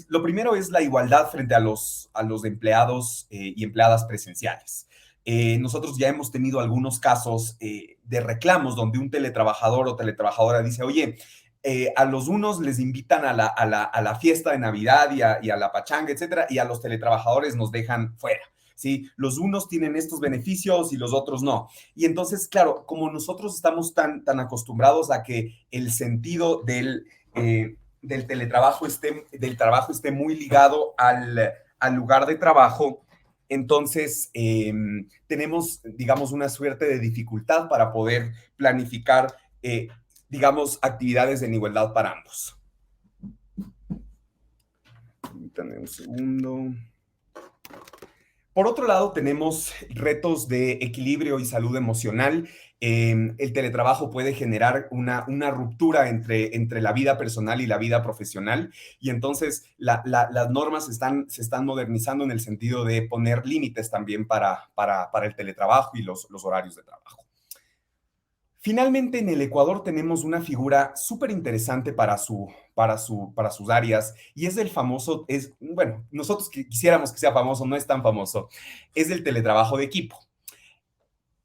Lo primero es la igualdad frente a los empleados y empleadas presenciales. Nosotros ya hemos tenido algunos casos de reclamos donde un teletrabajador o teletrabajadora dice, oye, a los unos les invitan a la fiesta de Navidad y a la pachanga, etcétera, y a los teletrabajadores nos dejan fuera, ¿sí? Los unos tienen estos beneficios y los otros no. Y entonces, claro, como nosotros estamos tan acostumbrados a que el sentido del teletrabajo del trabajo esté muy ligado al lugar de trabajo, entonces tenemos, digamos, una suerte de dificultad para poder planificar digamos, actividades en igualdad para ambos. Permítanme un segundo. Por otro lado, tenemos retos de equilibrio y salud emocional. El teletrabajo puede generar una ruptura entre la vida personal y la vida profesional, y entonces las normas se están modernizando en el sentido de poner límites también para el teletrabajo y los horarios de trabajo. Finalmente, en el Ecuador tenemos una figura súper interesante para sus áreas, y es el famoso, bueno, nosotros quisiéramos que sea famoso, no es tan famoso, es el teletrabajo de equipo.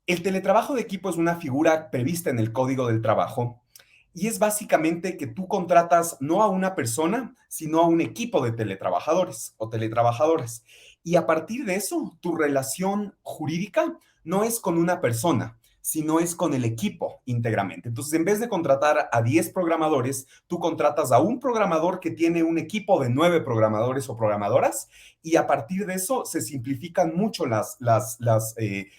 El teletrabajo de equipo es una figura prevista en el Código del Trabajo, y es básicamente que tú contratas no a una persona, sino a un equipo de teletrabajadores o teletrabajadoras. Y a partir de eso, tu relación jurídica no es con una persona, sino es con el equipo íntegramente. Entonces, en vez de contratar a 10 programadores, tú contratas a un programador que tiene un equipo de 9 programadores o programadoras, y a partir de eso se simplifican mucho las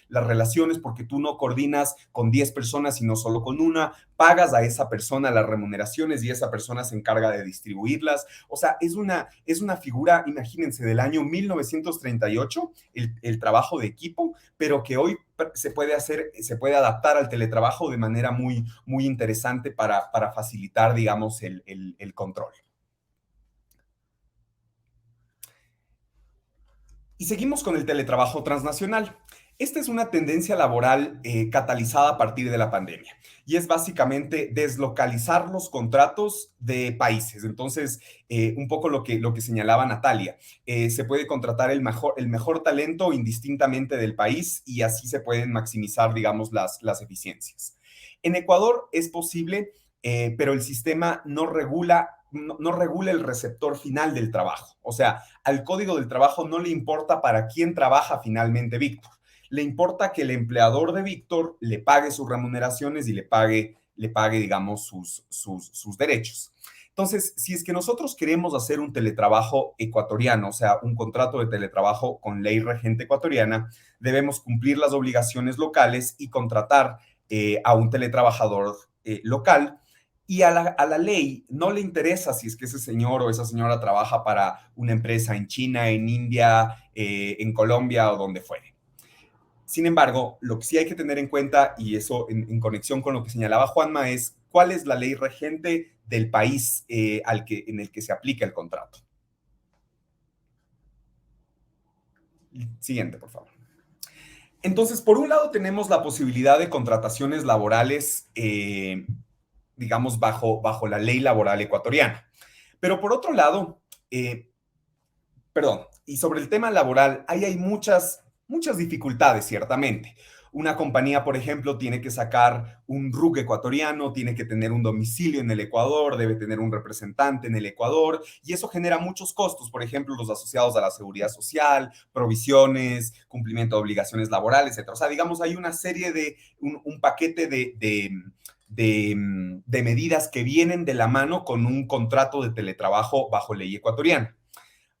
relaciones, porque tú no coordinas con 10 personas, sino solo con una, pagas a esa persona las remuneraciones y esa persona se encarga de distribuirlas. O sea, es una figura, imagínense, del año 1938, el trabajo de equipo, pero que hoy se puede adaptar al teletrabajo de manera muy, muy interesante para facilitar, digamos, el control. Y seguimos con el teletrabajo transnacional. Esta es una tendencia laboral catalizada a partir de la pandemia, y es básicamente deslocalizar los contratos de países. Entonces, un poco lo que señalaba Natalia, se puede contratar el mejor talento indistintamente del país, y así se pueden maximizar, digamos, las eficiencias. En Ecuador es posible, pero el sistema no regula no regula el receptor final del trabajo. O sea, al código del trabajo no le importa para quién trabaja finalmente Víctor. Le importa que el empleador de Víctor le pague sus remuneraciones y le pague digamos, sus derechos. Entonces, si es que nosotros queremos hacer un teletrabajo ecuatoriano, o sea, un contrato de teletrabajo con ley regente ecuatoriana, debemos cumplir las obligaciones locales y contratar a un teletrabajador local. Y a la ley no le interesa si es que ese señor o esa señora trabaja para una empresa en China, en India, en Colombia o donde fuere. Sin embargo, lo que sí hay que tener en cuenta, y eso en conexión con lo que señalaba Juanma, es cuál es la ley regente del país en el que se aplica el contrato. Siguiente, por favor. Entonces, por un lado tenemos la posibilidad de contrataciones laborales, digamos, bajo la ley laboral ecuatoriana. Pero por otro lado, y sobre el tema laboral, ahí hay muchas dificultades, ciertamente. Una compañía, por ejemplo, tiene que sacar un RUC ecuatoriano, tiene que tener un domicilio en el Ecuador, debe tener un representante en el Ecuador, y eso genera muchos costos, por ejemplo, los asociados a la seguridad social, provisiones, cumplimiento de obligaciones laborales, etc. O sea, digamos, hay una serie un paquete de medidas que vienen de la mano con un contrato de teletrabajo bajo ley ecuatoriana.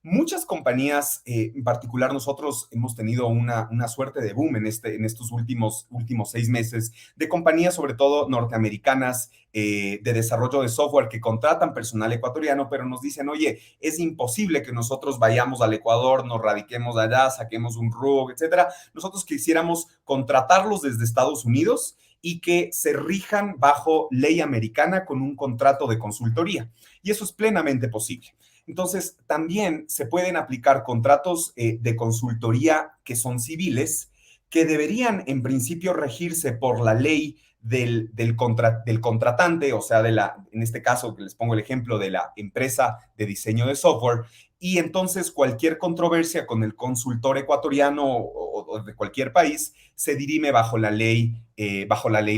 Muchas compañías, en particular nosotros hemos tenido una suerte de boom en estos últimos 6 meses, de compañías sobre todo norteamericanas de desarrollo de software que contratan personal ecuatoriano, pero nos dicen, oye, es imposible que nosotros vayamos al Ecuador, nos radiquemos allá, saquemos un RUG, etcétera. Nosotros quisiéramos contratarlos desde Estados Unidos y que se rijan bajo ley americana con un contrato de consultoría. Y eso es plenamente posible. Entonces, también se pueden aplicar contratos de consultoría que son civiles, que deberían en principio regirse por la ley del contratante, o sea, en este caso, les pongo el ejemplo de la empresa de diseño de software, y entonces cualquier controversia con el consultor ecuatoriano o de cualquier país se dirime bajo la ley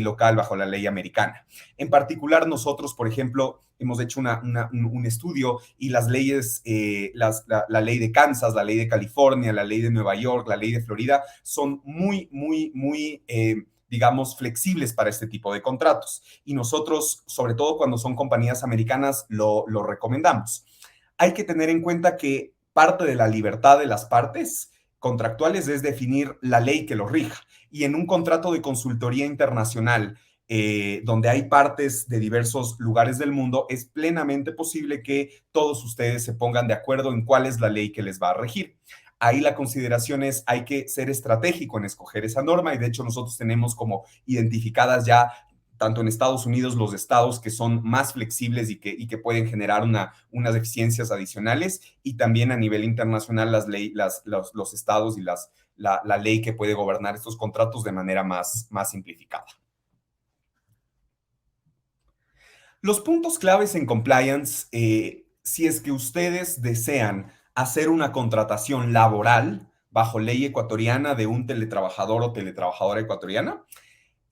local, bajo la ley americana. En particular, nosotros, por ejemplo, hemos hecho un estudio y las leyes, la ley de Kansas, la ley de California, la ley de Nueva York, la ley de Florida, son muy digamos, flexibles para este tipo de contratos. Y nosotros, sobre todo cuando son compañías americanas, lo recomendamos. Hay que tener en cuenta que parte de la libertad de las partes contractuales es definir la ley que lo rija. Y en un contrato de consultoría internacional, donde hay partes de diversos lugares del mundo, es plenamente posible que todos ustedes se pongan de acuerdo en cuál es la ley que les va a regir. Ahí la consideración es, hay que ser estratégico en escoger esa norma, y de hecho nosotros tenemos como identificadas ya, tanto en Estados Unidos, los estados que son más flexibles y que pueden generar unas eficiencias adicionales, y también a nivel internacional los estados y la ley que puede gobernar estos contratos de manera más simplificada. Los puntos claves en compliance, si es que ustedes desean hacer una contratación laboral bajo ley ecuatoriana de un teletrabajador o teletrabajadora ecuatoriana,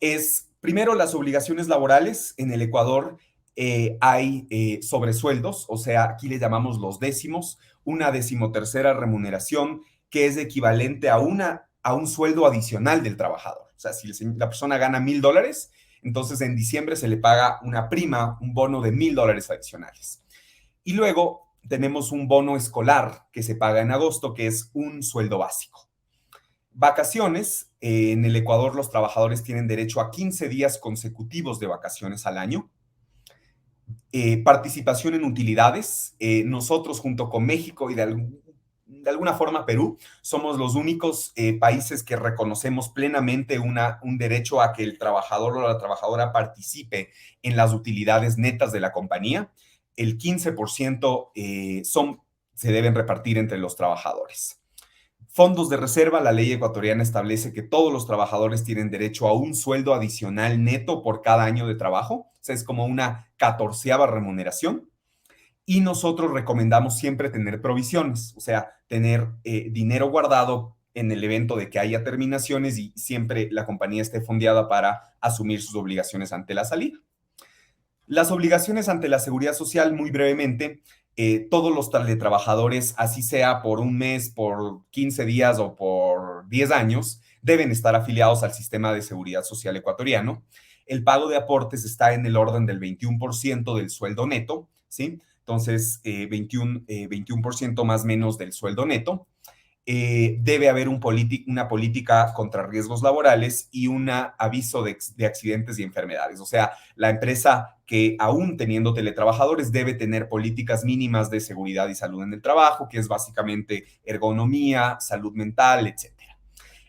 es primero las obligaciones laborales. En el Ecuador hay sobresueldos, o sea, aquí le llamamos los décimos, una decimotercera remuneración que es equivalente a un sueldo adicional del trabajador. O sea, si la persona gana $1,000, entonces en diciembre se le paga una prima, un bono de $1,000 adicionales. Y luego tenemos un bono escolar que se paga en agosto, que es un sueldo básico. Vacaciones, en el Ecuador los trabajadores tienen derecho a 15 días consecutivos de vacaciones al año. Participación en utilidades, nosotros junto con México y de alguna forma Perú, somos los únicos países que reconocemos plenamente un derecho a que el trabajador o la trabajadora participe en las utilidades netas de la compañía. El 15% se deben repartir entre los trabajadores. Fondos de reserva, la ley ecuatoriana establece que todos los trabajadores tienen derecho a un sueldo adicional neto por cada año de trabajo. O sea, es como una 14ª remuneración. Y nosotros recomendamos siempre tener provisiones, o sea, tener dinero guardado en el evento de que haya terminaciones y siempre la compañía esté fondeada para asumir sus obligaciones ante la salida. Las obligaciones ante la seguridad social, muy brevemente, todos los teletrabajadores, así sea por un mes, por 15 días o por 10 años, deben estar afiliados al sistema de seguridad social ecuatoriano. El pago de aportes está en el orden del 21% del sueldo neto, ¿sí? Entonces, 21% más menos del sueldo neto. Debe haber una política contra riesgos laborales y un aviso de accidentes y enfermedades. O sea, la empresa que aún teniendo teletrabajadores debe tener políticas mínimas de seguridad y salud en el trabajo, que es básicamente ergonomía, salud mental, etc.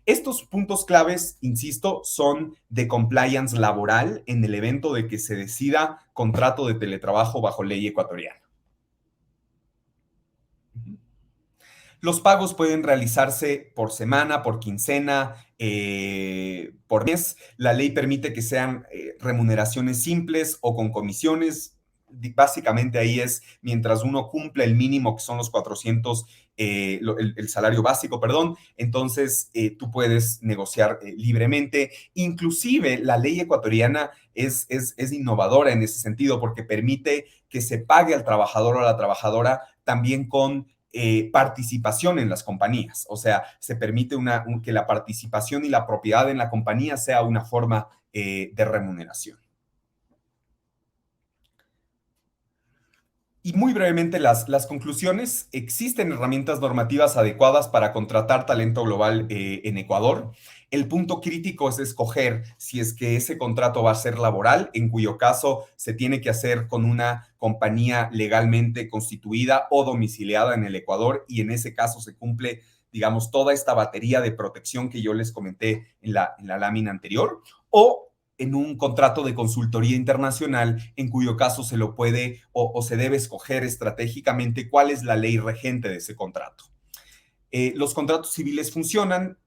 Estos puntos claves, insisto, son de compliance laboral en el evento de que se decida contrato de teletrabajo bajo ley ecuatoriana. Los pagos pueden realizarse por semana, por quincena, por mes. La ley permite que sean remuneraciones simples o con comisiones. Básicamente ahí es mientras uno cumple el mínimo, que son los 400, el salario básico, perdón, entonces tú puedes negociar libremente. Inclusive la ley ecuatoriana es innovadora en ese sentido porque permite que se pague al trabajador o a la trabajadora también con participación en las compañías. O sea, se permite que la participación y la propiedad en la compañía sea una forma de remuneración. Y muy brevemente las conclusiones. Existen herramientas normativas adecuadas para contratar talento global en Ecuador. El punto crítico es escoger si es que ese contrato va a ser laboral, en cuyo caso se tiene que hacer con una compañía legalmente constituida o domiciliada en el Ecuador, y en ese caso se cumple, digamos, toda esta batería de protección que yo les comenté en la lámina anterior, o en un contrato de consultoría internacional, en cuyo caso se lo puede o se debe escoger estratégicamente cuál es la ley regente de ese contrato. Los contratos civiles funcionan,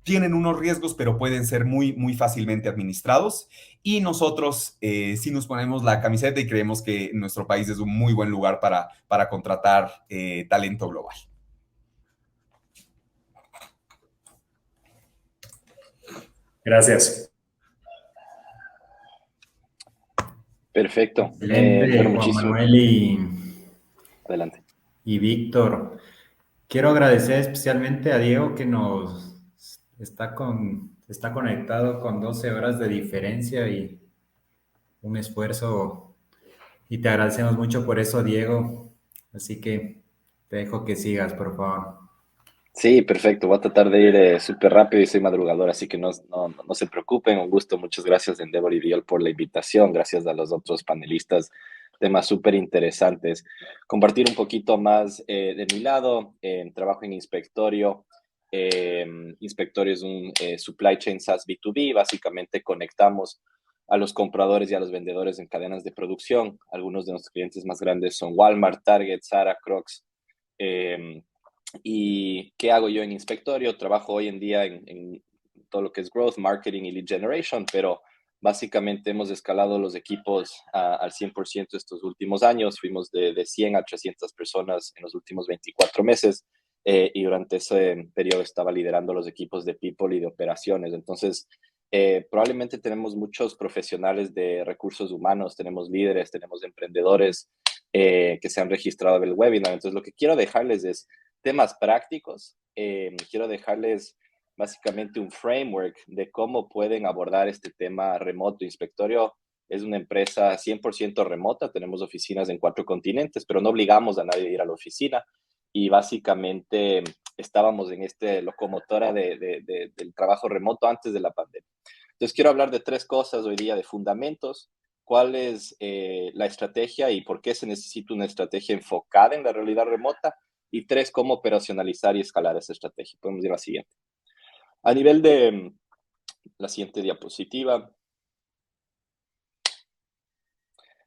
tienen unos riesgos, pero pueden ser muy, muy fácilmente administrados. Y nosotros sí nos ponemos la camiseta y creemos que nuestro país es un muy buen lugar para contratar talento global. Gracias. Perfecto. Excelente, Juan Muchísimo. Manuel Adelante. y Víctor. Quiero agradecer especialmente a Diego que nos está conectado con 12 horas de diferencia y un esfuerzo, y te agradecemos mucho por eso, Diego. Así que te dejo que sigas, por favor. Sí, perfecto. Voy a tratar de ir súper rápido y soy madrugador, así que no se preocupen. Un gusto. Muchas gracias, Endeavor y Viol, por la invitación. Gracias a los otros panelistas. Temas súper interesantes. Compartir un poquito más de mi lado. Trabajo en Inspectorio. Inspectorio es un supply chain SaaS B2B. Básicamente conectamos a los compradores y a los vendedores en cadenas de producción. Algunos de nuestros clientes más grandes son Walmart, Target, Zara, Crocs. ¿Y qué hago yo en Inspectorio? Trabajo hoy en día en todo lo que es growth, marketing y lead generation, pero básicamente hemos escalado los equipos al 100% estos últimos años. Fuimos de 100 a 300 personas en los últimos 24 meses y durante ese periodo estaba liderando los equipos de people y de operaciones. Entonces, probablemente tenemos muchos profesionales de recursos humanos, tenemos líderes, tenemos emprendedores que se han registrado en el webinar. Entonces, lo que quiero dejarles es temas prácticos. Quiero dejarles básicamente un framework de cómo pueden abordar este tema remoto. Inspectorio es una empresa 100% remota. Tenemos oficinas en 4 continentes, pero no obligamos a nadie a ir a la oficina. Y básicamente estábamos en locomotora del trabajo remoto antes de la pandemia. Entonces, quiero hablar de 3 cosas hoy día, de fundamentos, cuál es la estrategia y por qué se necesita una estrategia enfocada en la realidad remota, y 3, cómo operacionalizar y escalar esa estrategia. Podemos ir a la siguiente. A nivel de la siguiente diapositiva.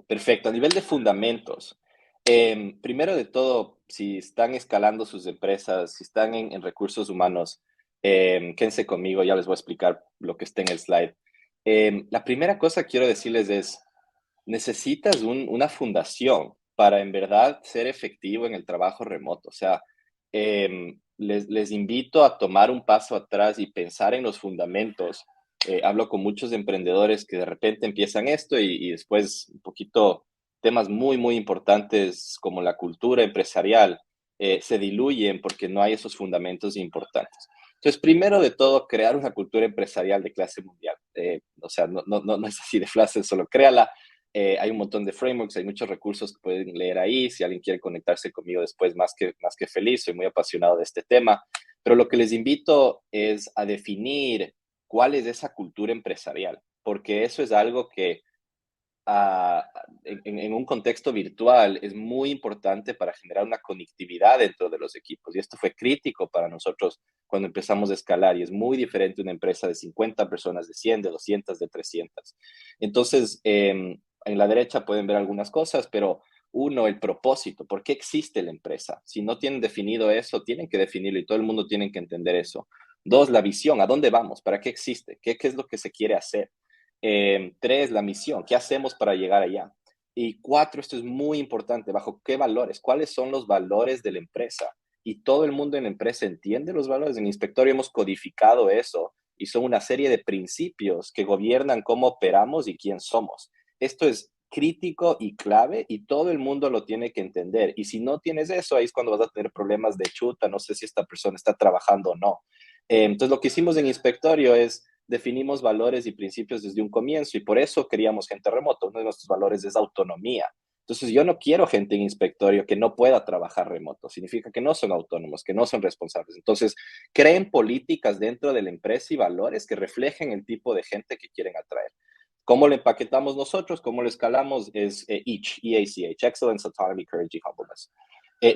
Perfecto. A nivel de fundamentos. Primero de todo, si están escalando sus empresas, si están en recursos humanos, quédense conmigo, ya les voy a explicar lo que está en el slide. La primera cosa que quiero decirles es, necesitas una fundación para en verdad ser efectivo en el trabajo remoto. O sea, les invito a tomar un paso atrás y pensar en los fundamentos hablo con muchos emprendedores que de repente empiezan esto y después un poquito temas muy, muy importantes como la cultura empresarial se diluyen porque no hay esos fundamentos importantes. Entonces, primero de todo, crear una cultura empresarial de clase mundial. O sea, no es así de fácil, solo créala. Hay un montón de frameworks, hay muchos recursos que pueden leer ahí. Si alguien quiere conectarse conmigo después, más que feliz, soy muy apasionado de este tema. Pero lo que les invito es a definir cuál es esa cultura empresarial, porque eso es algo que en un contexto virtual es muy importante para generar una conectividad dentro de los equipos. Y esto fue crítico para nosotros cuando empezamos a escalar y es muy diferente una empresa de 50 personas, de 100, de 200, de 300. Entonces, en la derecha pueden ver algunas cosas, pero uno, el propósito. ¿Por qué existe la empresa? Si no tienen definido eso, tienen que definirlo y todo el mundo tiene que entender eso. Dos, la visión. ¿A dónde vamos? ¿Para qué existe? ¿Qué es lo que se quiere hacer? Tres, la misión. ¿Qué hacemos para llegar allá? Y cuatro, esto es muy importante. ¿Bajo qué valores? ¿Cuáles son los valores de la empresa? Y todo el mundo en la empresa entiende los valores. En Inspectorio hemos codificado eso y son una serie de principios que gobiernan cómo operamos y quién somos. Esto es crítico y clave y todo el mundo lo tiene que entender. Y si no tienes eso, ahí es cuando vas a tener problemas de chuta, no sé si esta persona está trabajando o no. Entonces, lo que hicimos en Inspectorio es definimos valores y principios desde un comienzo y por eso queríamos gente remota. Uno de nuestros valores es autonomía. Entonces, yo no quiero gente en Inspectorio que no pueda trabajar remoto. Significa que no son autónomos, que no son responsables. Entonces, creen políticas dentro de la empresa y valores que reflejen el tipo de gente que quieren atraer. ¿Cómo lo empaquetamos nosotros? ¿Cómo lo escalamos? Es EACH, E-A-C-H, Excellence, Autonomy, Courage y Humbleness.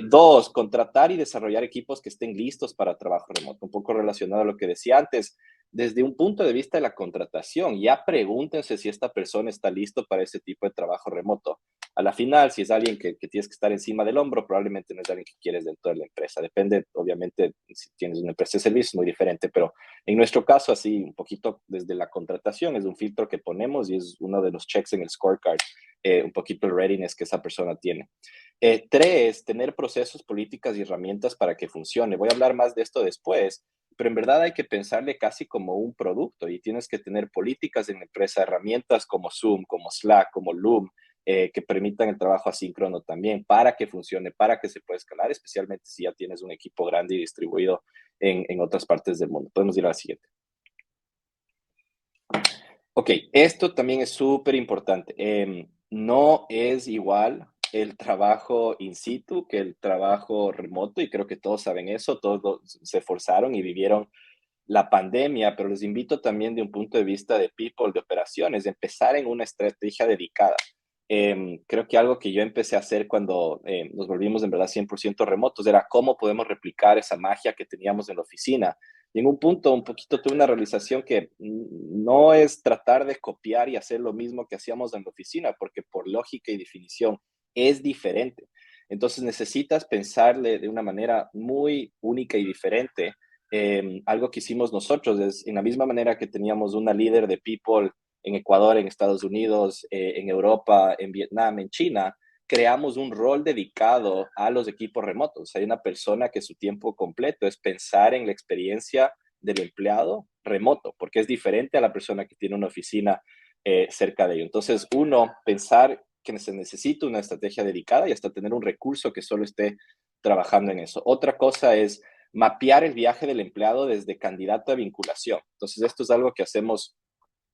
Dos, contratar y desarrollar equipos que estén listos para trabajo remoto. Un poco relacionado a lo que decía antes, desde un punto de vista de la contratación, ya pregúntense si esta persona está listo para ese tipo de trabajo remoto. A la final, si es alguien que tienes que estar encima del hombro, probablemente no es alguien que quieres dentro de la empresa. Depende, obviamente, si tienes una empresa de servicios, muy diferente, pero en nuestro caso, así, un poquito desde la contratación, es un filtro que ponemos y es uno de los checks en el scorecard, un poquito el readiness que esa persona tiene. Tres, tener procesos, políticas y herramientas para que funcione. Voy a hablar más de esto después, pero en verdad hay que pensarle casi como un producto y tienes que tener políticas en la empresa, herramientas como Zoom, como Slack, como Loom, que permitan el trabajo asíncrono también para que funcione, para que se pueda escalar, especialmente si ya tienes un equipo grande y distribuido en otras partes del mundo. Podemos ir a la siguiente. Ok, esto también es súper importante. No es igual el trabajo in situ que el trabajo remoto y creo que todos saben eso, todos se esforzaron y vivieron la pandemia, pero les invito también de un punto de vista de people, de operaciones, de empezar en una estrategia dedicada. Creo que algo que yo empecé a hacer cuando nos volvimos en verdad 100% remotos era cómo podemos replicar esa magia que teníamos en la oficina. Y en un punto, un poquito tuve una realización que no es tratar de copiar y hacer lo mismo que hacíamos en la oficina, porque por lógica y definición es diferente. Entonces necesitas pensarle de una manera muy única y diferente. Algo que hicimos nosotros es, en la misma manera que teníamos una líder de people en Ecuador, en Estados Unidos, en Europa, en Vietnam, en China, creamos un rol dedicado a los equipos remotos. Hay una persona que su tiempo completo es pensar en la experiencia del empleado remoto, porque es diferente a la persona que tiene una oficina cerca de ello. Entonces, uno, pensar que se necesita una estrategia dedicada y hasta tener un recurso que solo esté trabajando en eso. Otra cosa es mapear el viaje del empleado desde candidato a vinculación. Entonces, esto es algo que hacemos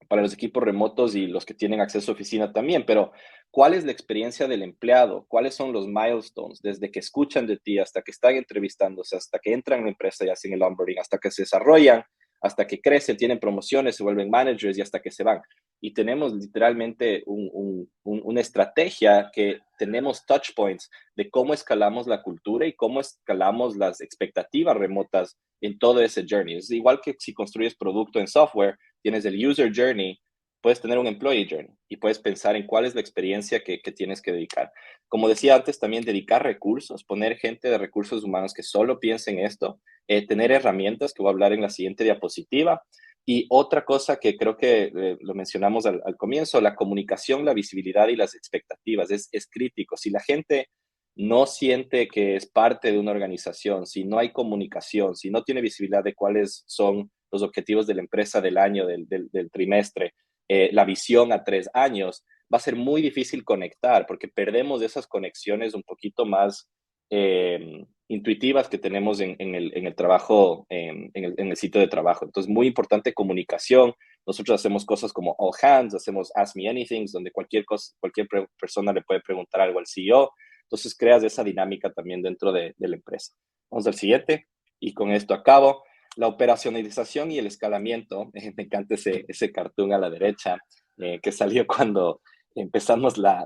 para los equipos remotos y los que tienen acceso a oficina también, pero ¿cuál es la experiencia del empleado? ¿Cuáles son los milestones desde que escuchan de ti hasta que están entrevistándose, hasta que entran en la empresa y hacen el onboarding, hasta que se desarrollan, hasta que crecen, tienen promociones, se vuelven managers y hasta que se van? Y tenemos literalmente una estrategia que tenemos touch points de cómo escalamos la cultura y cómo escalamos las expectativas remotas en todo ese journey. Es igual que si construyes producto en software, tienes el user journey, puedes tener un employee journey y puedes pensar en cuál es la experiencia que tienes que dedicar. Como decía antes, también dedicar recursos, poner gente de recursos humanos que solo piensen en esto, tener herramientas, que voy a hablar en la siguiente diapositiva. Y otra cosa que creo que lo mencionamos al comienzo, la comunicación, la visibilidad y las expectativas es crítico. Si la gente no siente que es parte de una organización, si no hay comunicación, si no tiene visibilidad de cuáles son los objetivos de la empresa del año, del trimestre, la visión a 3 años, va a ser muy difícil conectar porque perdemos esas conexiones un poquito más intuitivas que tenemos en el trabajo, en el sitio de trabajo. Entonces, muy importante comunicación. Nosotros hacemos cosas como All Hands, hacemos Ask Me Anything, donde cualquier persona le puede preguntar algo al CEO. Entonces, creas esa dinámica también dentro de la empresa. Vamos al siguiente, y con esto acabo. La operacionalización y el escalamiento. Me encanta ese cartoon a la derecha que salió cuando empezamos la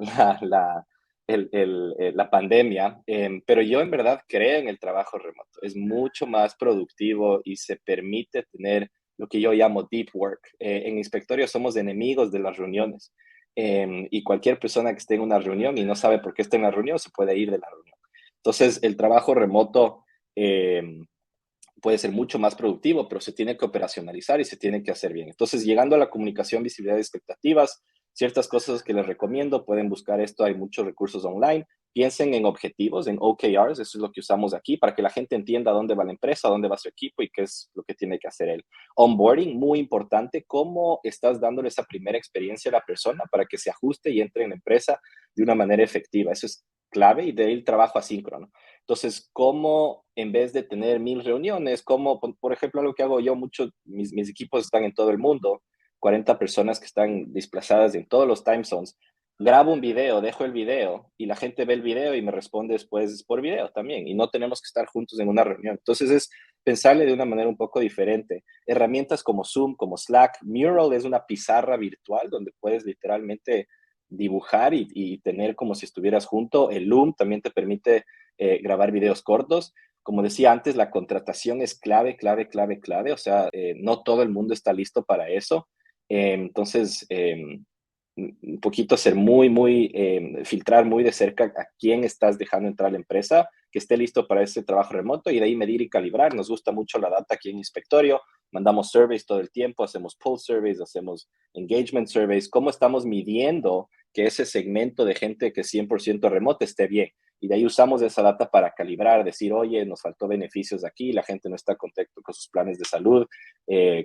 pandemia, pero yo en verdad creo en el trabajo remoto. Es mucho más productivo y se permite tener lo que yo llamo deep work. En Inspectorio somos enemigos de las reuniones y cualquier persona que esté en una reunión y no sabe por qué está en la reunión se puede ir de la reunión. Entonces, el trabajo remoto puede ser mucho más productivo, pero se tiene que operacionalizar y se tiene que hacer bien. Entonces, llegando a la comunicación, visibilidad y expectativas, ciertas cosas que les recomiendo, pueden buscar esto, hay muchos recursos online. Piensen en objetivos, en OKRs, eso es lo que usamos aquí, para que la gente entienda dónde va la empresa, dónde va su equipo y qué es lo que tiene que hacer él. Onboarding, muy importante, cómo estás dándole esa primera experiencia a la persona para que se ajuste y entre en la empresa de una manera efectiva. Eso es clave, y de ahí el trabajo asíncrono. Entonces, cómo en vez de tener 1000 reuniones, como por ejemplo algo que hago yo mucho, mis equipos están en todo el mundo, 40 personas que están desplazadas en todos los time zones, grabo un video, dejo el video y la gente ve el video y me responde después por video también, y no tenemos que estar juntos en una reunión. Entonces es pensarle de una manera un poco diferente. Herramientas como Zoom, como Slack. Mural es una pizarra virtual donde puedes literalmente dibujar y tener como si estuvieras junto. El Loom también te permite grabar videos cortos. Como decía antes, la contratación es clave. O sea, no todo el mundo está listo para eso. Entonces, un poquito ser filtrar muy de cerca a quién estás dejando entrar a la empresa, que esté listo para ese trabajo remoto, y de ahí medir y calibrar. Nos gusta mucho la data aquí en Inspectorio. Mandamos surveys todo el tiempo, hacemos pulse surveys, hacemos engagement surveys. ¿Cómo estamos midiendo que ese segmento de gente que es 100% remoto esté bien? Y de ahí usamos esa data para calibrar, decir, oye, nos faltó beneficios aquí, la gente no está contento con sus planes de salud,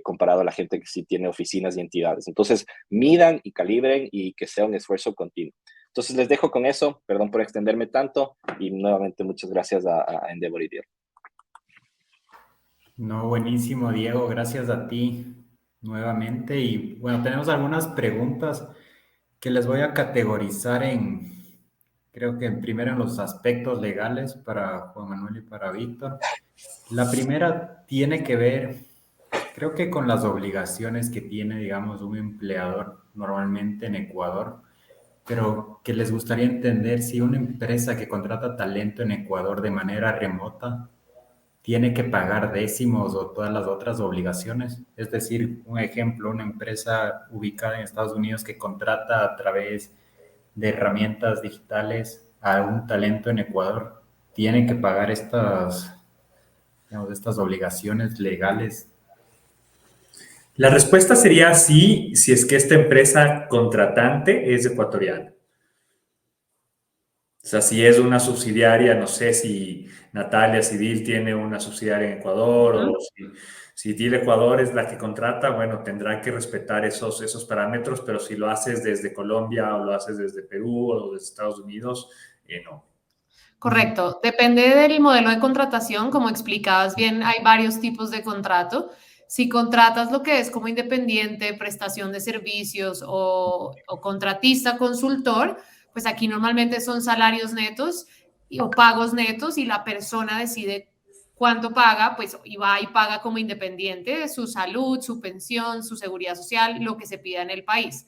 comparado a la gente que sí tiene oficinas y entidades. Entonces, midan y calibren y que sea un esfuerzo continuo. Entonces, les dejo con eso. Perdón por extenderme tanto y nuevamente muchas gracias a Endeavor y Diego. No, buenísimo, Diego. Gracias a ti nuevamente. Y bueno, tenemos algunas preguntas que les voy a categorizar creo que primero en los aspectos legales para Juan Manuel y para Víctor. La primera tiene que ver, creo que con las obligaciones que tiene, digamos, un empleador normalmente en Ecuador, pero que les gustaría entender si una empresa que contrata talento en Ecuador de manera remota tiene que pagar décimos o todas las otras obligaciones. Es decir, un ejemplo, una empresa ubicada en Estados Unidos que contrata a través de herramientas digitales a un talento en Ecuador, tiene que pagar digamos, estas obligaciones legales. La respuesta sería sí, si es que esta empresa contratante es ecuatoriana. O sea, si es una subsidiaria, no sé si Natalia Civil tiene una subsidiaria en Ecuador, o si Deal Ecuador es la que contrata, bueno, tendrá que respetar esos parámetros, pero si lo haces desde Colombia o lo haces desde Perú o desde Estados Unidos, no. Correcto. Depende del modelo de contratación. Como explicabas bien, hay varios tipos de contrato. Si contratas lo que es como independiente, prestación de servicios o contratista, consultor, pues aquí normalmente son salarios netos o pagos netos, y la persona decide cuánto paga, pues y va y paga como independiente su salud, su pensión, su seguridad social, lo que se pida en el país.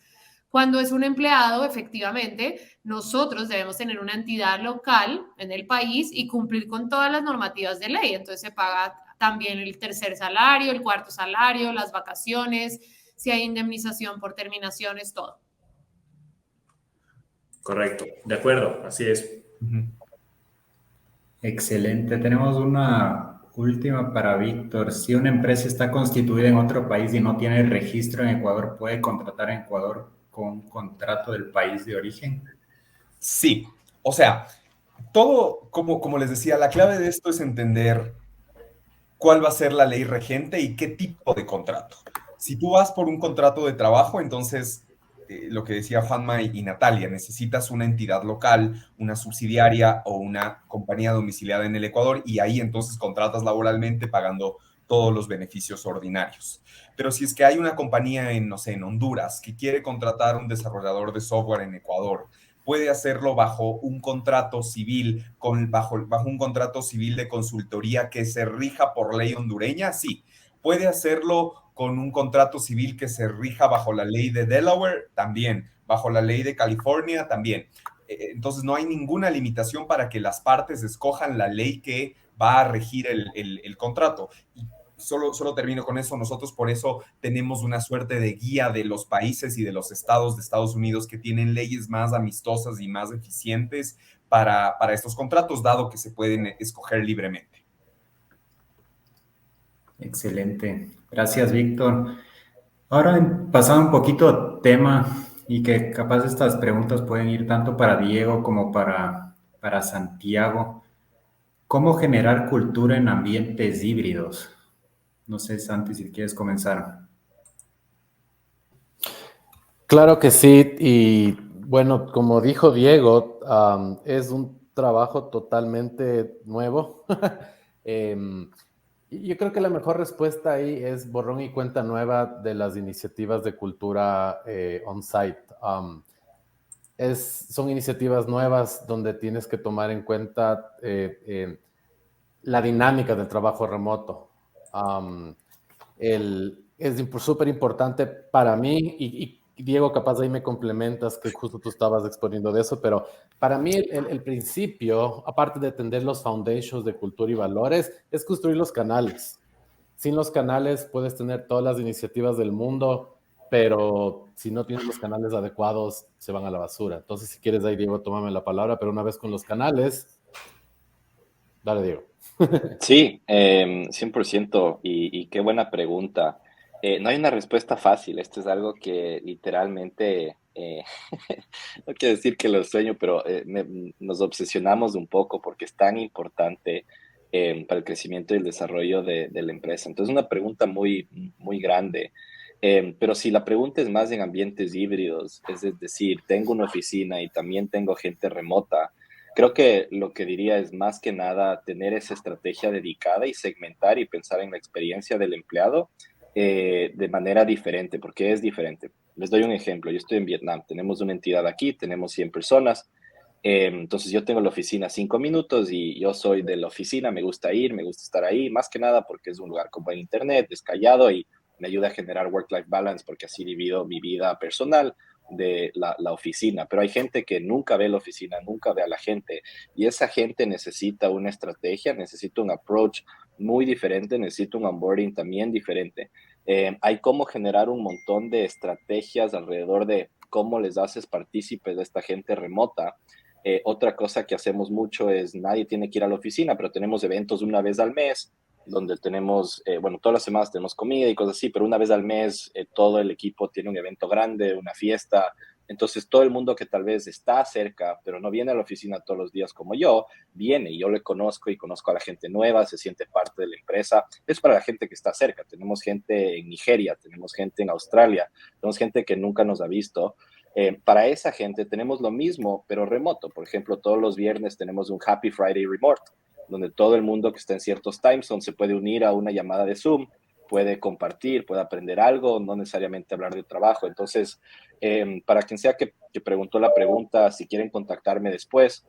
Cuando es un empleado, efectivamente, nosotros debemos tener una entidad local en el país y cumplir con todas las normativas de ley. Entonces se paga también el tercer salario, el cuarto salario, las vacaciones, si hay indemnización por terminaciones, todo. Correcto, de acuerdo, así es. Excelente. Tenemos una última para Víctor. Si una empresa está constituida en otro país y no tiene registro en Ecuador, ¿puede contratar en Ecuador con un contrato del país de origen? Sí, o sea, todo, como les decía, la clave de esto es entender cuál va a ser la ley regente y qué tipo de contrato. Si tú vas por un contrato de trabajo, entonces, lo que decía Juanma y Natalia, necesitas una entidad local, una subsidiaria o una compañía domiciliada en el Ecuador, y ahí entonces contratas laboralmente pagando todos los beneficios ordinarios. Pero si es que hay una compañía en, no sé, en Honduras que quiere contratar un desarrollador de software en Ecuador, puede hacerlo bajo un contrato civil, bajo un contrato civil de consultoría que se rija por ley hondureña, sí. Puede hacerlo con un contrato civil que se rija bajo la ley de Delaware, también. Bajo la ley de California, también. Entonces no hay ninguna limitación para que las partes escojan la ley que va a regir el contrato. Y solo termino con eso. Nosotros por eso tenemos una suerte de guía de los países y de los estados de Estados Unidos que tienen leyes más amistosas y más eficientes para estos contratos, dado que se pueden escoger libremente. Excelente. Gracias, Víctor. Ahora, pasando un poquito a tema y que capaz estas preguntas pueden ir tanto para Diego como para Santiago. ¿Cómo generar cultura en ambientes híbridos? No sé, Santi, si quieres comenzar. Claro que sí, y bueno, como dijo Diego, es un trabajo totalmente nuevo. Yo creo que la mejor respuesta ahí es borrón y cuenta nueva de las iniciativas de cultura on-site. Son iniciativas nuevas donde tienes que tomar en cuenta la dinámica del trabajo remoto. Es súper importante para mí, y Diego, capaz ahí me complementas, que justo tú estabas exponiendo de eso, pero para mí el principio, aparte de entender los foundations de cultura y valores, es construir los canales. Sin los canales puedes tener todas las iniciativas del mundo, pero si no tienes los canales adecuados, se van a la basura. Entonces, si quieres ahí, Diego, tómame la palabra, pero una vez con los canales, dale, Diego. Sí, 100%, y qué buena pregunta. No hay una respuesta fácil, esto es algo que literalmente, no quiero decir que lo sueño, pero nos obsesionamos un poco porque es tan importante para el crecimiento y el desarrollo de la empresa. Entonces, una pregunta muy, muy grande. Pero si la pregunta es más en ambientes híbridos, es decir, tengo una oficina y también tengo gente remota. Creo que lo que diría es más que nada tener esa estrategia dedicada y segmentar y pensar en la experiencia del empleado de manera diferente, porque es diferente. Les doy un ejemplo. Yo estoy en Vietnam, tenemos una entidad aquí, tenemos 100 personas. Entonces yo tengo la oficina 5 minutos y yo soy de la oficina, me gusta ir, me gusta estar ahí, más que nada porque es un lugar con buen internet, es callado y me ayuda a generar work-life balance porque así divido mi vida personal de la oficina, pero hay gente que nunca ve la oficina, nunca ve a la gente, y esa gente necesita una estrategia, necesita un approach muy diferente, necesita un onboarding también diferente. Hay cómo generar un montón de estrategias alrededor de cómo les haces partícipes de esta gente remota. Otra cosa que hacemos mucho es, nadie tiene que ir a la oficina, pero tenemos eventos una vez al mes, donde tenemos, bueno, todas las semanas tenemos comida y cosas así, pero una vez al mes todo el equipo tiene un evento grande, una fiesta. Entonces todo el mundo que tal vez está cerca, pero no viene a la oficina todos los días como yo, viene y yo le conozco y conozco a la gente nueva, se siente parte de la empresa. Es para la gente que está cerca. Tenemos gente en Nigeria, tenemos gente en Australia, tenemos gente que nunca nos ha visto. Para esa gente tenemos lo mismo, pero remoto. Por ejemplo, todos los viernes tenemos un Happy Friday Remote, donde todo el mundo que está en ciertos time zones se puede unir a una llamada de Zoom, puede compartir, puede aprender algo, no necesariamente hablar de trabajo. Entonces, para quien sea que preguntó la pregunta, si quieren contactarme después,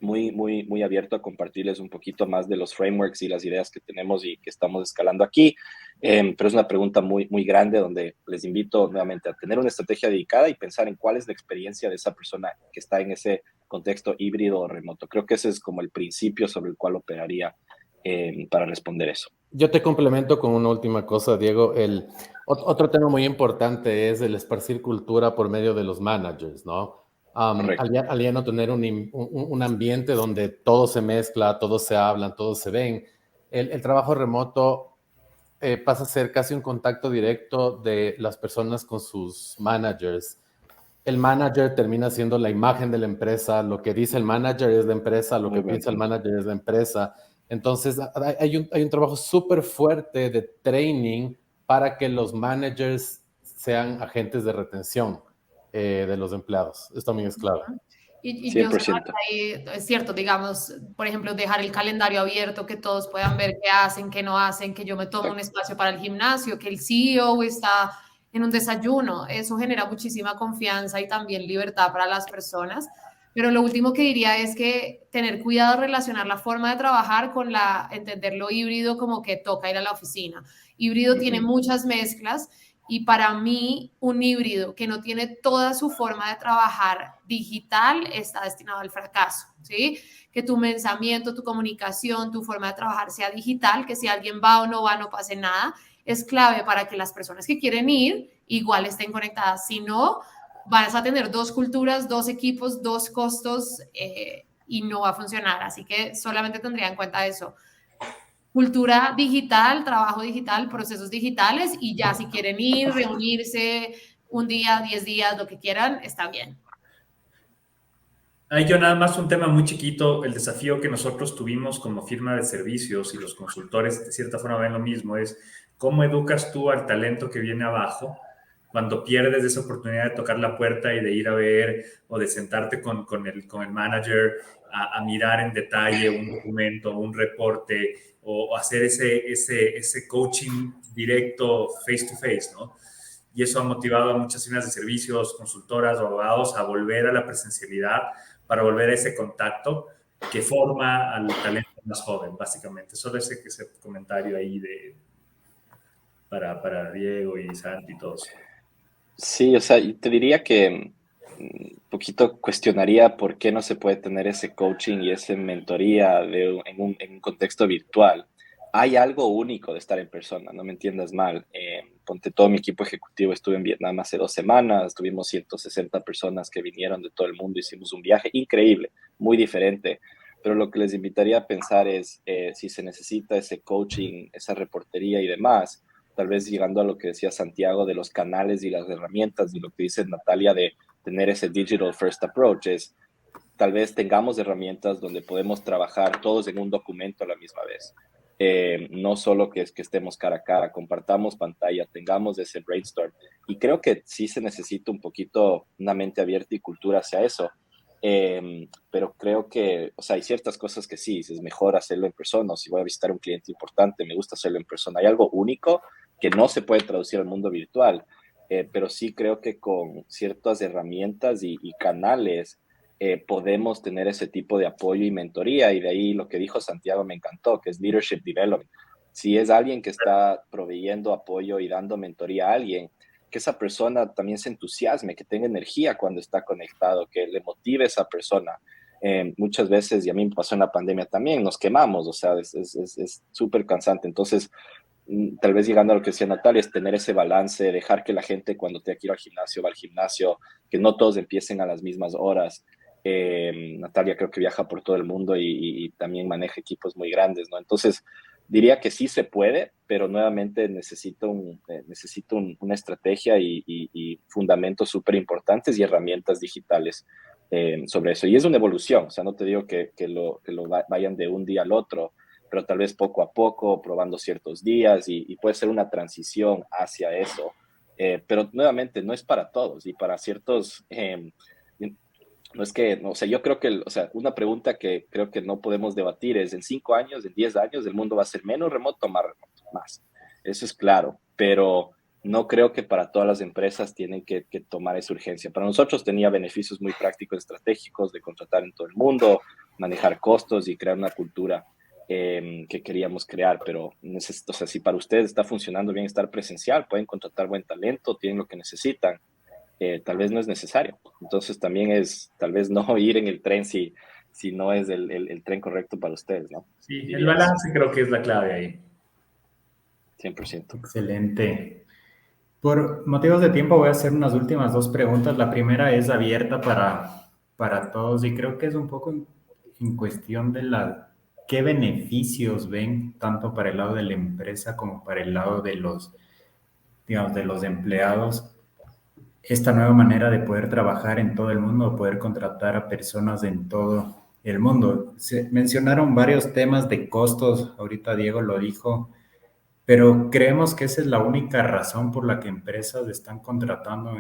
muy abierto a compartirles un poquito más de los frameworks y las ideas que tenemos y que estamos escalando aquí. Pero es una pregunta muy grande donde les invito nuevamente a tener una estrategia dedicada y pensar en cuál es la experiencia de esa persona que está en ese contexto híbrido o remoto. Creo que ese es como el principio sobre el cual operaría para responder eso. Yo te complemento con una última cosa, Diego. Otro tema muy importante es el esparcir cultura por medio de los managers, ¿no? Al ya no tener un ambiente donde todo se mezcla, todos se hablan, todos se ven, el trabajo remoto pasa a ser casi un contacto directo de las personas con sus managers. El manager termina siendo la imagen de la empresa, lo que dice el manager es la empresa, lo que piensa el manager es la empresa, Entonces, hay un trabajo súper fuerte de training para que los managers sean agentes de retención de los empleados. Esto también es clave. Y yo sé 100%. que ahí es cierto, digamos, por ejemplo, dejar el calendario abierto, que todos puedan ver qué hacen, qué no hacen, que yo me tomo un espacio para el gimnasio, que el CEO está en un desayuno. Eso genera muchísima confianza y también libertad para las personas. Pero lo último que diría es que tener cuidado de relacionar la forma de trabajar con entender lo híbrido como que toca ir a la oficina. Híbrido tiene muchas mezclas. Y para mí, un híbrido que no tiene toda su forma de trabajar digital está destinado al fracaso, ¿sí? Que tu pensamiento, tu comunicación, tu forma de trabajar sea digital, que si alguien va o no va, no pase nada, es clave para que las personas que quieren ir igual estén conectadas. Si no, vas a tener dos culturas, dos equipos, dos costos y no va a funcionar. Así que solamente tendría en cuenta eso. Cultura digital, trabajo digital, procesos digitales y ya si quieren ir, reunirse un día, 10 días, lo que quieran, está bien. Ahí yo nada más un tema muy chiquito, el desafío que nosotros tuvimos como firma de servicios y los consultores de cierta forma ven lo mismo, es cómo educas tú al talento que viene abajo cuando pierdes esa oportunidad de tocar la puerta y de ir a ver o de sentarte con el manager a mirar en detalle un documento, un reporte o hacer ese coaching directo face to face, ¿no? Y eso ha motivado a muchas firmas de servicios, consultoras o abogados a volver a la presencialidad para volver a ese contacto que forma al talento más joven, básicamente. Solo ese comentario ahí para Diego y Santi y todos. Sí, o sea, y te diría que un poquito cuestionaría por qué no se puede tener ese coaching y esa mentoría en un contexto virtual. Hay algo único de estar en persona, no me entiendas mal. Ponte todo mi equipo ejecutivo, estuve en Vietnam hace 2 semanas, tuvimos 160 personas que vinieron de todo el mundo, hicimos un viaje increíble, muy diferente. Pero lo que les invitaría a pensar es si se necesita ese coaching, esa reportería y demás, tal vez llegando a lo que decía Santiago de los canales y las herramientas y lo que dice Natalia de tener ese digital first approach es tal vez tengamos herramientas donde podemos trabajar todos en un documento a la misma vez. No solo que estemos cara a cara, compartamos pantalla, tengamos ese brainstorm. Y creo que sí se necesita un poquito una mente abierta y cultura hacia eso. Pero creo que, o sea, hay ciertas cosas que sí, es mejor hacerlo en persona. O si voy a visitar a un cliente importante, me gusta hacerlo en persona. Hay algo único que no se puede traducir al mundo virtual, pero sí creo que con ciertas herramientas y canales podemos tener ese tipo de apoyo y mentoría. Y de ahí lo que dijo Santiago me encantó, que es leadership development. Si es alguien que está proveyendo apoyo y dando mentoría a alguien, que esa persona también se entusiasme, que tenga energía cuando está conectado, que le motive a esa persona. Muchas veces, y a mí me pasó en la pandemia también, nos quemamos, o sea, es súper cansante. Entonces, tal vez llegando a lo que decía Natalia, es tener ese balance, dejar que la gente cuando tenga que ir al gimnasio, va al gimnasio, que no todos empiecen a las mismas horas. Natalia creo que viaja por todo el mundo y también maneja equipos muy grandes, ¿no? Entonces, diría que sí se puede, pero nuevamente necesito una estrategia y fundamentos súper importantes y herramientas digitales sobre eso. Y es una evolución, o sea, no te digo que lo vayan de un día al otro, pero tal vez poco a poco, probando ciertos días y puede ser una transición hacia eso. Pero nuevamente, no es para todos y para ciertos... no es que, o sea, yo creo que, o sea, una pregunta que creo que no podemos debatir es, en 5 años, en 10 años, el mundo va a ser menos remoto o más remoto, más. Eso es claro, pero no creo que para todas las empresas tienen que tomar esa urgencia. Para nosotros tenía beneficios muy prácticos, estratégicos de contratar en todo el mundo, manejar costos y crear una cultura que queríamos crear, pero o sea, si para ustedes está funcionando bien estar presencial, pueden contratar buen talento, tienen lo que necesitan, tal vez no es necesario. Entonces también es tal vez no ir en el tren si no es el tren correcto para ustedes, ¿no? Sí, Diría el balance creo que es la clave ahí. 100%. Excelente. Por motivos de tiempo voy a hacer unas últimas dos preguntas. La primera es abierta para todos y creo que es un poco en cuestión de qué beneficios ven tanto para el lado de la empresa como para el lado de digamos, de los empleados, esta nueva manera de poder trabajar en todo el mundo, poder contratar a personas en todo el mundo. Se mencionaron varios temas de costos, ahorita Diego lo dijo, pero creemos que esa es la única razón por la que empresas están contratando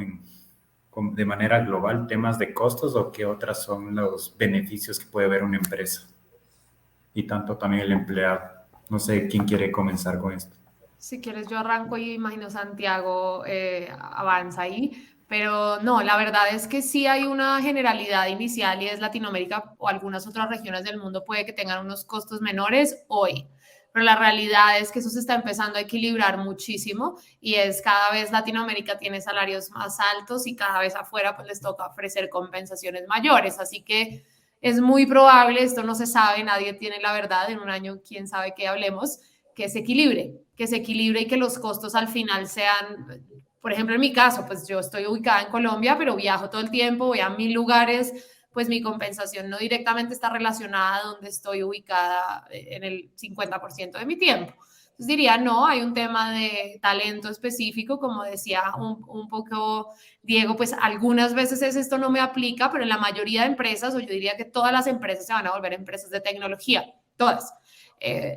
de manera global temas de costos, o qué otras son los beneficios que puede ver una empresa y tanto también el empleado. No sé quién quiere comenzar con esto. Si quieres, yo arranco y imagino Santiago avanza ahí. Pero no, la verdad es que sí hay una generalidad inicial y es Latinoamérica o algunas otras regiones del mundo puede que tengan unos costos menores hoy. Pero la realidad es que eso se está empezando a equilibrar muchísimo y es cada vez Latinoamérica tiene salarios más altos y cada vez afuera pues les toca ofrecer compensaciones mayores. Así que es muy probable, esto no se sabe, nadie tiene la verdad, en un año quién sabe qué hablemos, que se equilibre y que los costos al final sean, por ejemplo, en mi caso, pues yo estoy ubicada en Colombia, pero viajo todo el tiempo, voy a 1000 lugares, pues mi compensación no directamente está relacionada a donde estoy ubicada en el 50% de mi tiempo. Entonces diría, no, hay un tema de talento específico, como decía un poco Diego, pues algunas veces esto no me aplica, pero en la mayoría de empresas, o yo diría que todas las empresas se van a volver empresas de tecnología, todas.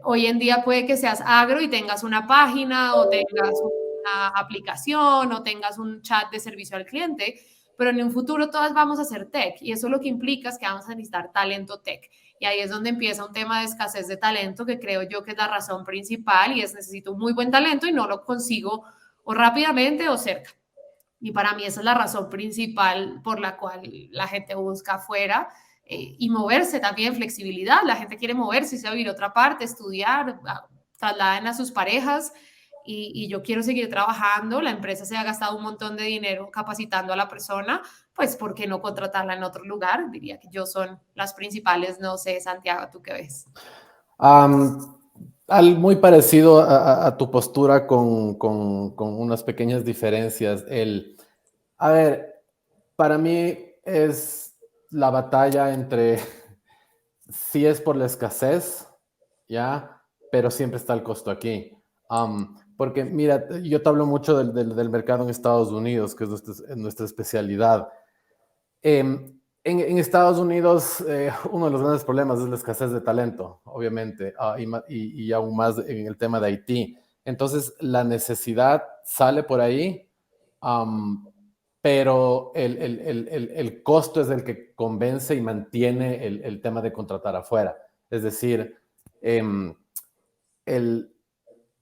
Hoy en día puede que seas agro y tengas una página o tengas una aplicación o tengas un chat de servicio al cliente, pero en un futuro todas vamos a ser tech y eso lo que implica es que vamos a necesitar talento tech. Y ahí es donde empieza un tema de escasez de talento que creo yo que es la razón principal y es necesito un muy buen talento y no lo consigo o rápidamente o cerca. Y para mí esa es la razón principal por la cual la gente busca afuera y moverse también, flexibilidad. La gente quiere moverse, irse a vivir a otra parte, estudiar, trasladen a sus parejas y yo quiero seguir trabajando. La empresa se ha gastado un montón de dinero capacitando a la persona, pues ¿por qué no contratarla en otro lugar? Diría que yo son las principales, no sé, Santiago, ¿tú qué ves? Muy parecido a tu postura con unas pequeñas diferencias. A ver, para mí es la batalla entre si es por la escasez, ¿ya? Pero siempre está el costo aquí. Porque mira, yo te hablo mucho del mercado en Estados Unidos, que es nuestra especialidad. En Estados Unidos, uno de los grandes problemas es la escasez de talento, obviamente, y aún más en el tema de IT. Entonces, la necesidad sale por ahí, pero el costo es el que convence y mantiene el tema de contratar afuera. Es decir,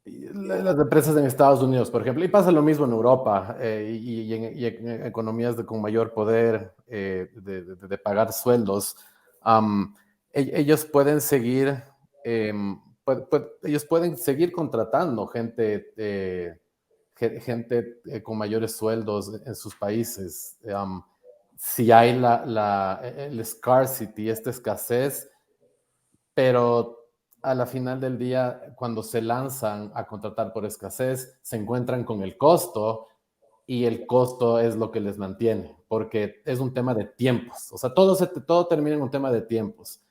las empresas en Estados Unidos, por ejemplo, y pasa lo mismo en Europa y en economías con mayor poder de pagar sueldos, ellos pueden seguir, ellos pueden seguir contratando gente con mayores sueldos en sus países. Si hay el scarcity, esta escasez, pero a la final del día, cuando se lanzan a contratar por escasez, se encuentran con el costo y el costo es lo que les mantiene, porque es un tema de tiempos. O sea, todo termina en un tema de tiempos.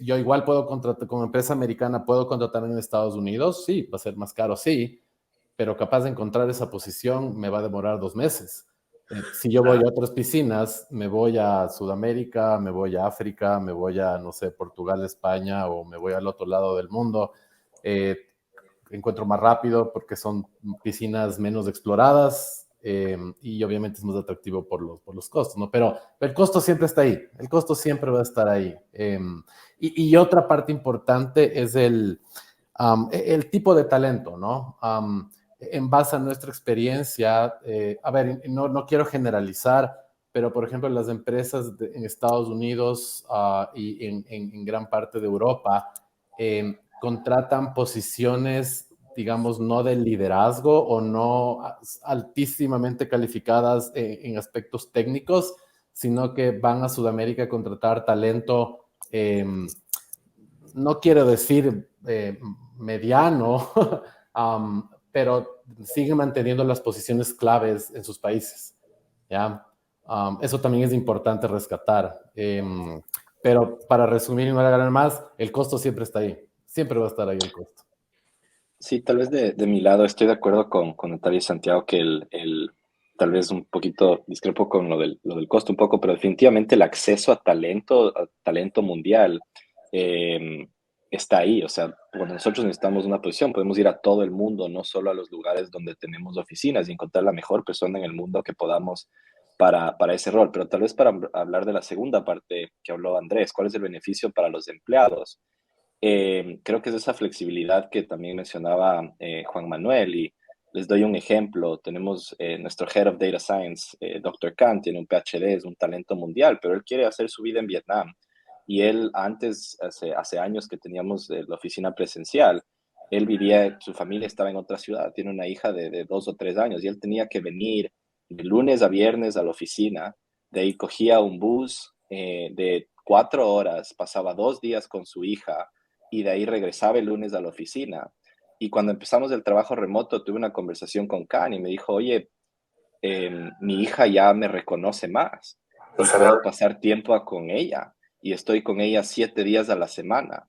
Yo igual puedo contratar, como empresa americana, puedo contratar en Estados Unidos, sí, va a ser más caro, sí, pero capaz de encontrar esa posición me va a demorar 2 meses. Si yo voy a otras piscinas, me voy a Sudamérica, me voy a África, me voy a, no sé, Portugal, España, o me voy al otro lado del mundo, encuentro más rápido porque son piscinas menos exploradas y obviamente es más atractivo por los costos, ¿no? Pero el costo siempre está ahí, el costo siempre va a estar ahí. Y otra parte importante es el tipo de talento, ¿no? En base a nuestra experiencia, a ver, no quiero generalizar, pero por ejemplo las empresas en Estados Unidos y en gran parte de Europa contratan posiciones, digamos, no de liderazgo o no altísimamente calificadas en aspectos técnicos, sino que van a Sudamérica a contratar talento, no quiero decir mediano, pero siguen manteniendo las posiciones claves en sus países, ¿ya? Eso también es importante rescatar. Pero para resumir y no alargar más, el costo siempre está ahí. Siempre va a estar ahí el costo. Sí, tal vez de mi lado estoy de acuerdo con Natalia y Santiago que tal vez un poquito discrepo con lo del costo un poco, pero definitivamente el acceso a talento mundial está ahí. O sea, cuando nosotros necesitamos una posición, podemos ir a todo el mundo, no solo a los lugares donde tenemos oficinas, y encontrar la mejor persona en el mundo que podamos para ese rol. Pero tal vez para hablar de la segunda parte que habló Andrés, ¿cuál es el beneficio para los empleados? Creo que es esa flexibilidad que también mencionaba Juan Manuel, y les doy un ejemplo. Tenemos nuestro Head of Data Science, Dr. Khan, tiene un PhD, es un talento mundial, pero él quiere hacer su vida en Vietnam. Y él antes, hace años que teníamos la oficina presencial, él vivía, su familia estaba en otra ciudad, tiene una hija de 2 o 3 años, y él tenía que venir de lunes a viernes a la oficina. De ahí cogía un bus de 4 horas, pasaba 2 días con su hija, y de ahí regresaba el lunes a la oficina. Y cuando empezamos el trabajo remoto, tuve una conversación con Khan y me dijo, oye, mi hija ya me reconoce más, y puedo pasar tiempo con ella, y estoy con ella 7 días a la semana.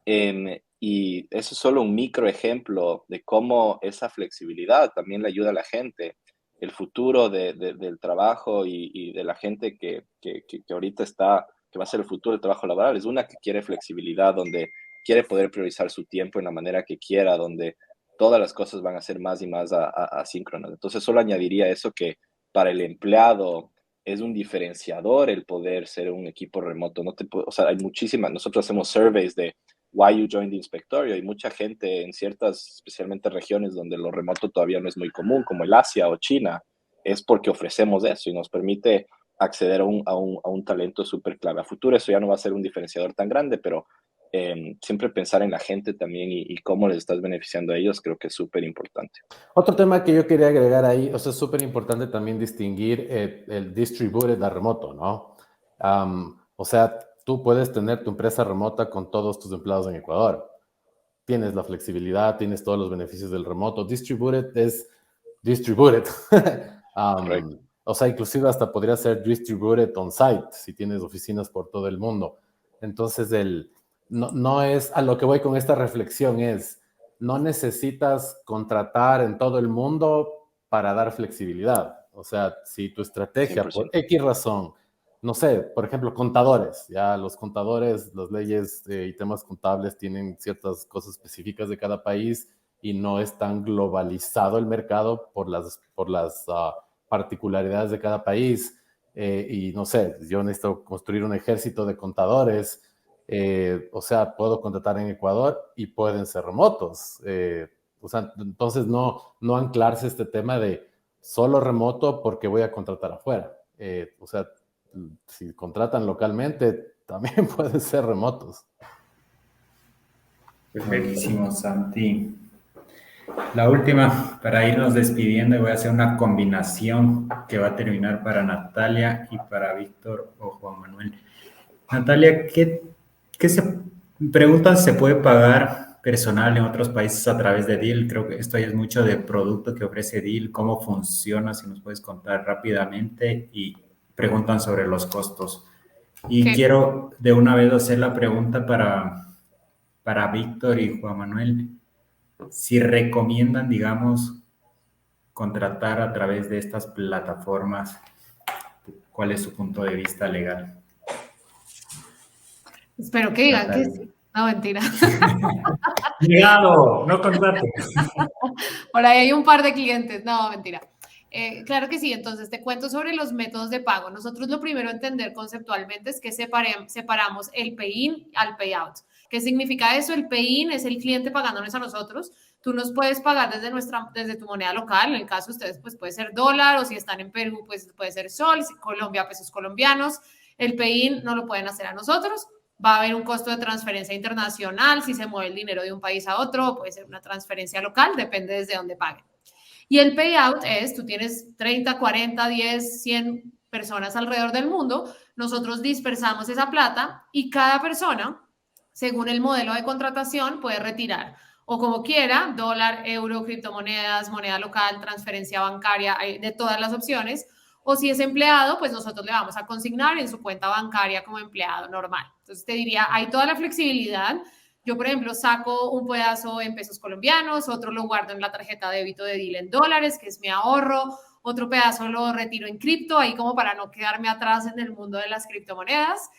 Y eso es solo un micro ejemplo de cómo esa flexibilidad también le ayuda a la gente. El futuro del trabajo y de la gente que ahorita está, que va a ser el futuro del trabajo laboral, es una que quiere flexibilidad, donde quiere poder priorizar su tiempo en la manera que quiera, donde todas las cosas van a ser más y más asíncronas. Entonces, solo añadiría eso, que para el empleado es un diferenciador el poder ser un equipo remoto. O sea, hay muchísimas, nosotros hacemos surveys de why you joined the Inspectorio, y mucha gente en ciertas, especialmente regiones donde lo remoto todavía no es muy común, como el Asia o China, es porque ofrecemos eso y nos permite acceder a un talento súper clave. A futuro eso ya no va a ser un diferenciador tan grande, pero siempre pensar en la gente también y cómo les estás beneficiando a ellos, creo que es súper importante. Otro tema que yo quería agregar ahí, o sea, es súper importante también distinguir el distributed a remoto, ¿no? O sea, tú puedes tener tu empresa remota con todos tus empleados en Ecuador. Tienes la flexibilidad, tienes todos los beneficios del remoto. Distributed es distributed. O sea, inclusive hasta podría ser distributed on-site, si tienes oficinas por todo el mundo. Entonces, no es, a lo que voy con esta reflexión es, no necesitas contratar en todo el mundo para dar flexibilidad. O sea, si tu estrategia, 100%. por X razón, no sé, por ejemplo, contadores, ya los contadores, las leyes y temas contables tienen ciertas cosas específicas de cada país y no es tan globalizado el mercado por las particularidades de cada país. Y no sé, yo necesito construir un ejército de contadores. O sea, puedo contratar en Ecuador y pueden ser remotos. O sea, entonces no anclarse este tema de solo remoto porque voy a contratar afuera. O sea, si contratan localmente, también pueden ser remotos. Perfectísimo, Santi. La última, para irnos despidiendo, y voy a hacer una combinación que va a terminar para Natalia y para Víctor o Juan Manuel. Natalia, ¿qué se preguntan si se puede pagar personal en otros países a través de Deel? Creo que esto ya es mucho de producto que ofrece Deel, cómo funciona, si nos puedes contar rápidamente, y preguntan sobre los costos. Y quiero de una vez hacer la pregunta para Víctor y Juan Manuel, si recomiendan, digamos, contratar a través de estas plataformas, ¿cuál es su punto de vista legal? Espero que digan que sí. No, mentira. Cuidado, no contraten. Por ahí hay un par de clientes. No, mentira. Claro que sí. Entonces te cuento sobre los métodos de pago. Nosotros lo primero a entender conceptualmente es que separamos el pay-in al pay-out. ¿Qué significa eso? El pay-in es el cliente pagándonos a nosotros. Tú nos puedes pagar desde tu moneda local. En el caso de ustedes, pues puede ser dólar, o si están en Perú, pues puede ser sol, Colombia, pesos colombianos. El pay-in no lo pueden hacer a nosotros. Va a haber un costo de transferencia internacional si se mueve el dinero de un país a otro, puede ser una transferencia local, depende desde dónde paguen. Y el payout es, tú tienes 30, 40, 10, 100 personas alrededor del mundo, nosotros dispersamos esa plata y cada persona, según el modelo de contratación, puede retirar o como quiera, dólar, euro, criptomonedas, moneda local, transferencia bancaria, hay de todas las opciones. O si es empleado, pues nosotros le vamos a consignar en su cuenta bancaria como empleado normal. Entonces te diría, hay toda la flexibilidad. Yo, por ejemplo, saco un pedazo en pesos colombianos, otro lo guardo en la tarjeta de débito de Deel en dólares, que es mi ahorro, otro pedazo lo retiro en cripto, ahí como para no quedarme atrás en el mundo de las criptomonedas.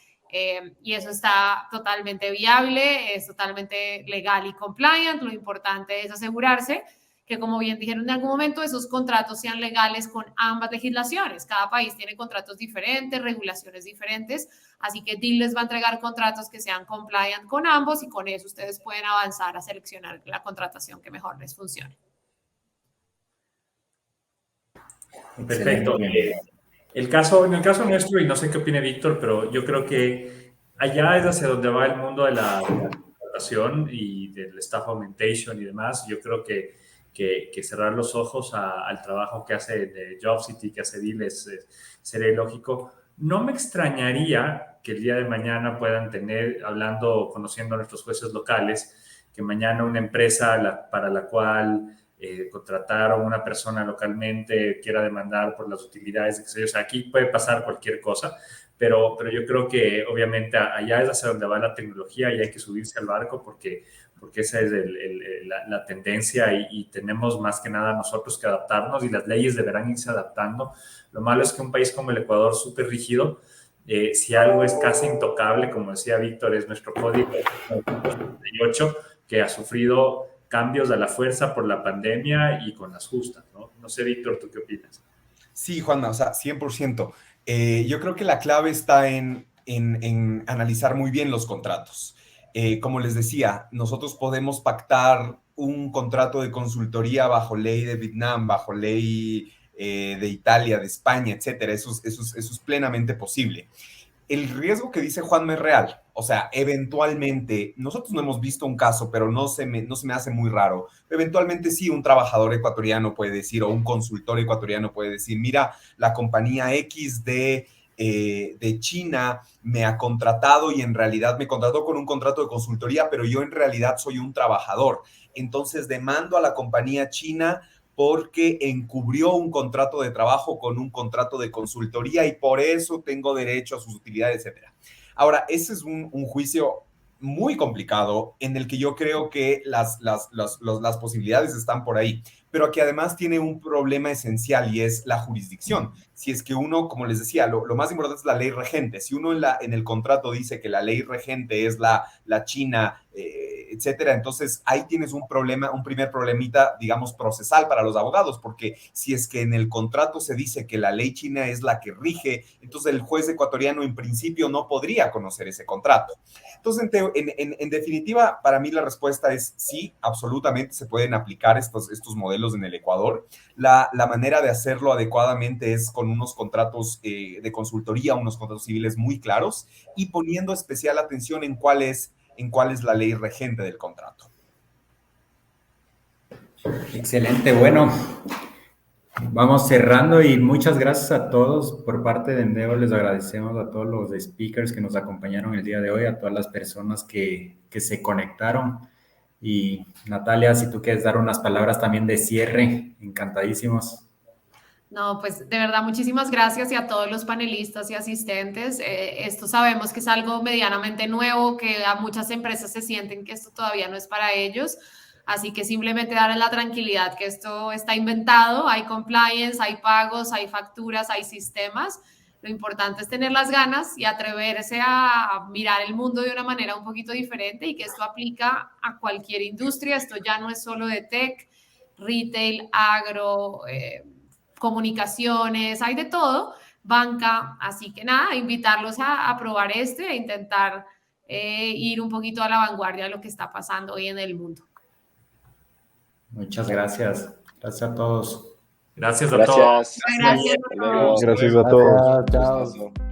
Y eso está totalmente viable, es totalmente legal y compliant. Lo importante es asegurarse que, como bien dijeron en algún momento, esos contratos sean legales con ambas legislaciones. Cada país tiene contratos diferentes, regulaciones diferentes, así que DIL les va a entregar contratos que sean compliant con ambos y con eso ustedes pueden avanzar a seleccionar la contratación que mejor les funcione. Perfecto. En el caso nuestro, y no sé qué opine Víctor, pero yo creo que allá es hacia donde va el mundo de la contratación y del staff augmentation y demás. Yo creo que cerrar los ojos al trabajo que hace de JobCity, que hace DIL, sería lógico. No me extrañaría que el día de mañana puedan tener, conociendo a nuestros jueces locales, que mañana una empresa para la cual contrataron a una persona localmente quiera demandar por las utilidades, o sea, aquí puede pasar cualquier cosa, pero yo creo que obviamente allá es hacia donde va la tecnología y hay que subirse al barco porque esa es la tendencia y tenemos más que nada nosotros que adaptarnos y las leyes deberán irse adaptando. Lo malo es que un país como el Ecuador, súper rígido, si algo es casi intocable, como decía Víctor, es nuestro código 98, que ha sufrido cambios a la fuerza por la pandemia y con las justas, ¿no? No sé, Víctor, ¿tú qué opinas? Sí, Juanma, o sea, 100%. Yo creo que la clave está en analizar muy bien los contratos. Como les decía, nosotros podemos pactar un contrato de consultoría bajo ley de Vietnam, bajo ley de Italia, de España, etcétera. Eso es plenamente posible. El riesgo que dice Juanma es real. O sea, eventualmente, nosotros no hemos visto un caso, pero no se me hace muy raro. Eventualmente sí, un trabajador ecuatoriano puede decir, o un consultor ecuatoriano puede decir, mira, la compañía X de China me ha contratado y en realidad me contrató con un contrato de consultoría, pero yo en realidad soy un trabajador. Entonces demando a la compañía china porque encubrió un contrato de trabajo con un contrato de consultoría y por eso tengo derecho a sus utilidades, etcétera. Ahora, ese es un juicio muy complicado en el que yo creo que las posibilidades están por ahí, pero que además tiene un problema esencial y es la jurisdicción. Si es que uno, como les decía, lo más importante es la ley regente. Si uno en el contrato dice que la ley regente es la China, etcétera, entonces ahí tienes un primer problemita, digamos, procesal para los abogados, porque si es que en el contrato se dice que la ley china es la que rige, entonces el juez ecuatoriano en principio no podría conocer ese contrato. Entonces, en definitiva, para mí la respuesta es sí, absolutamente se pueden aplicar estos modelos en el Ecuador. La manera de hacerlo adecuadamente es con unos contratos de consultoría, unos contratos civiles muy claros y poniendo especial atención en cuál es la ley regente del contrato. Excelente, bueno, vamos cerrando y muchas gracias a todos por parte de Endeavor. Les agradecemos a todos los speakers que nos acompañaron el día de hoy, a todas las personas que se conectaron. Y Natalia, si tú quieres dar unas palabras también de cierre, encantadísimos. No, pues de verdad muchísimas gracias y a todos los panelistas y asistentes. Esto sabemos que es algo medianamente nuevo, que a muchas empresas se sienten que esto todavía no es para ellos. Así que simplemente darles la tranquilidad que esto está inventado, hay compliance, hay pagos, hay facturas, hay sistemas. Lo importante es tener las ganas y atreverse a mirar el mundo de una manera un poquito diferente y que esto aplica a cualquier industria. Esto ya no es solo de tech, retail, agro, comunicaciones, hay de todo, banca. Así que nada, invitarlos a probar esto e intentar ir un poquito a la vanguardia de lo que está pasando hoy en el mundo. Muchas gracias. Gracias a todos. Gracias a todos. Gracias a todos. Hasta luego. Gracias a todos. Chao.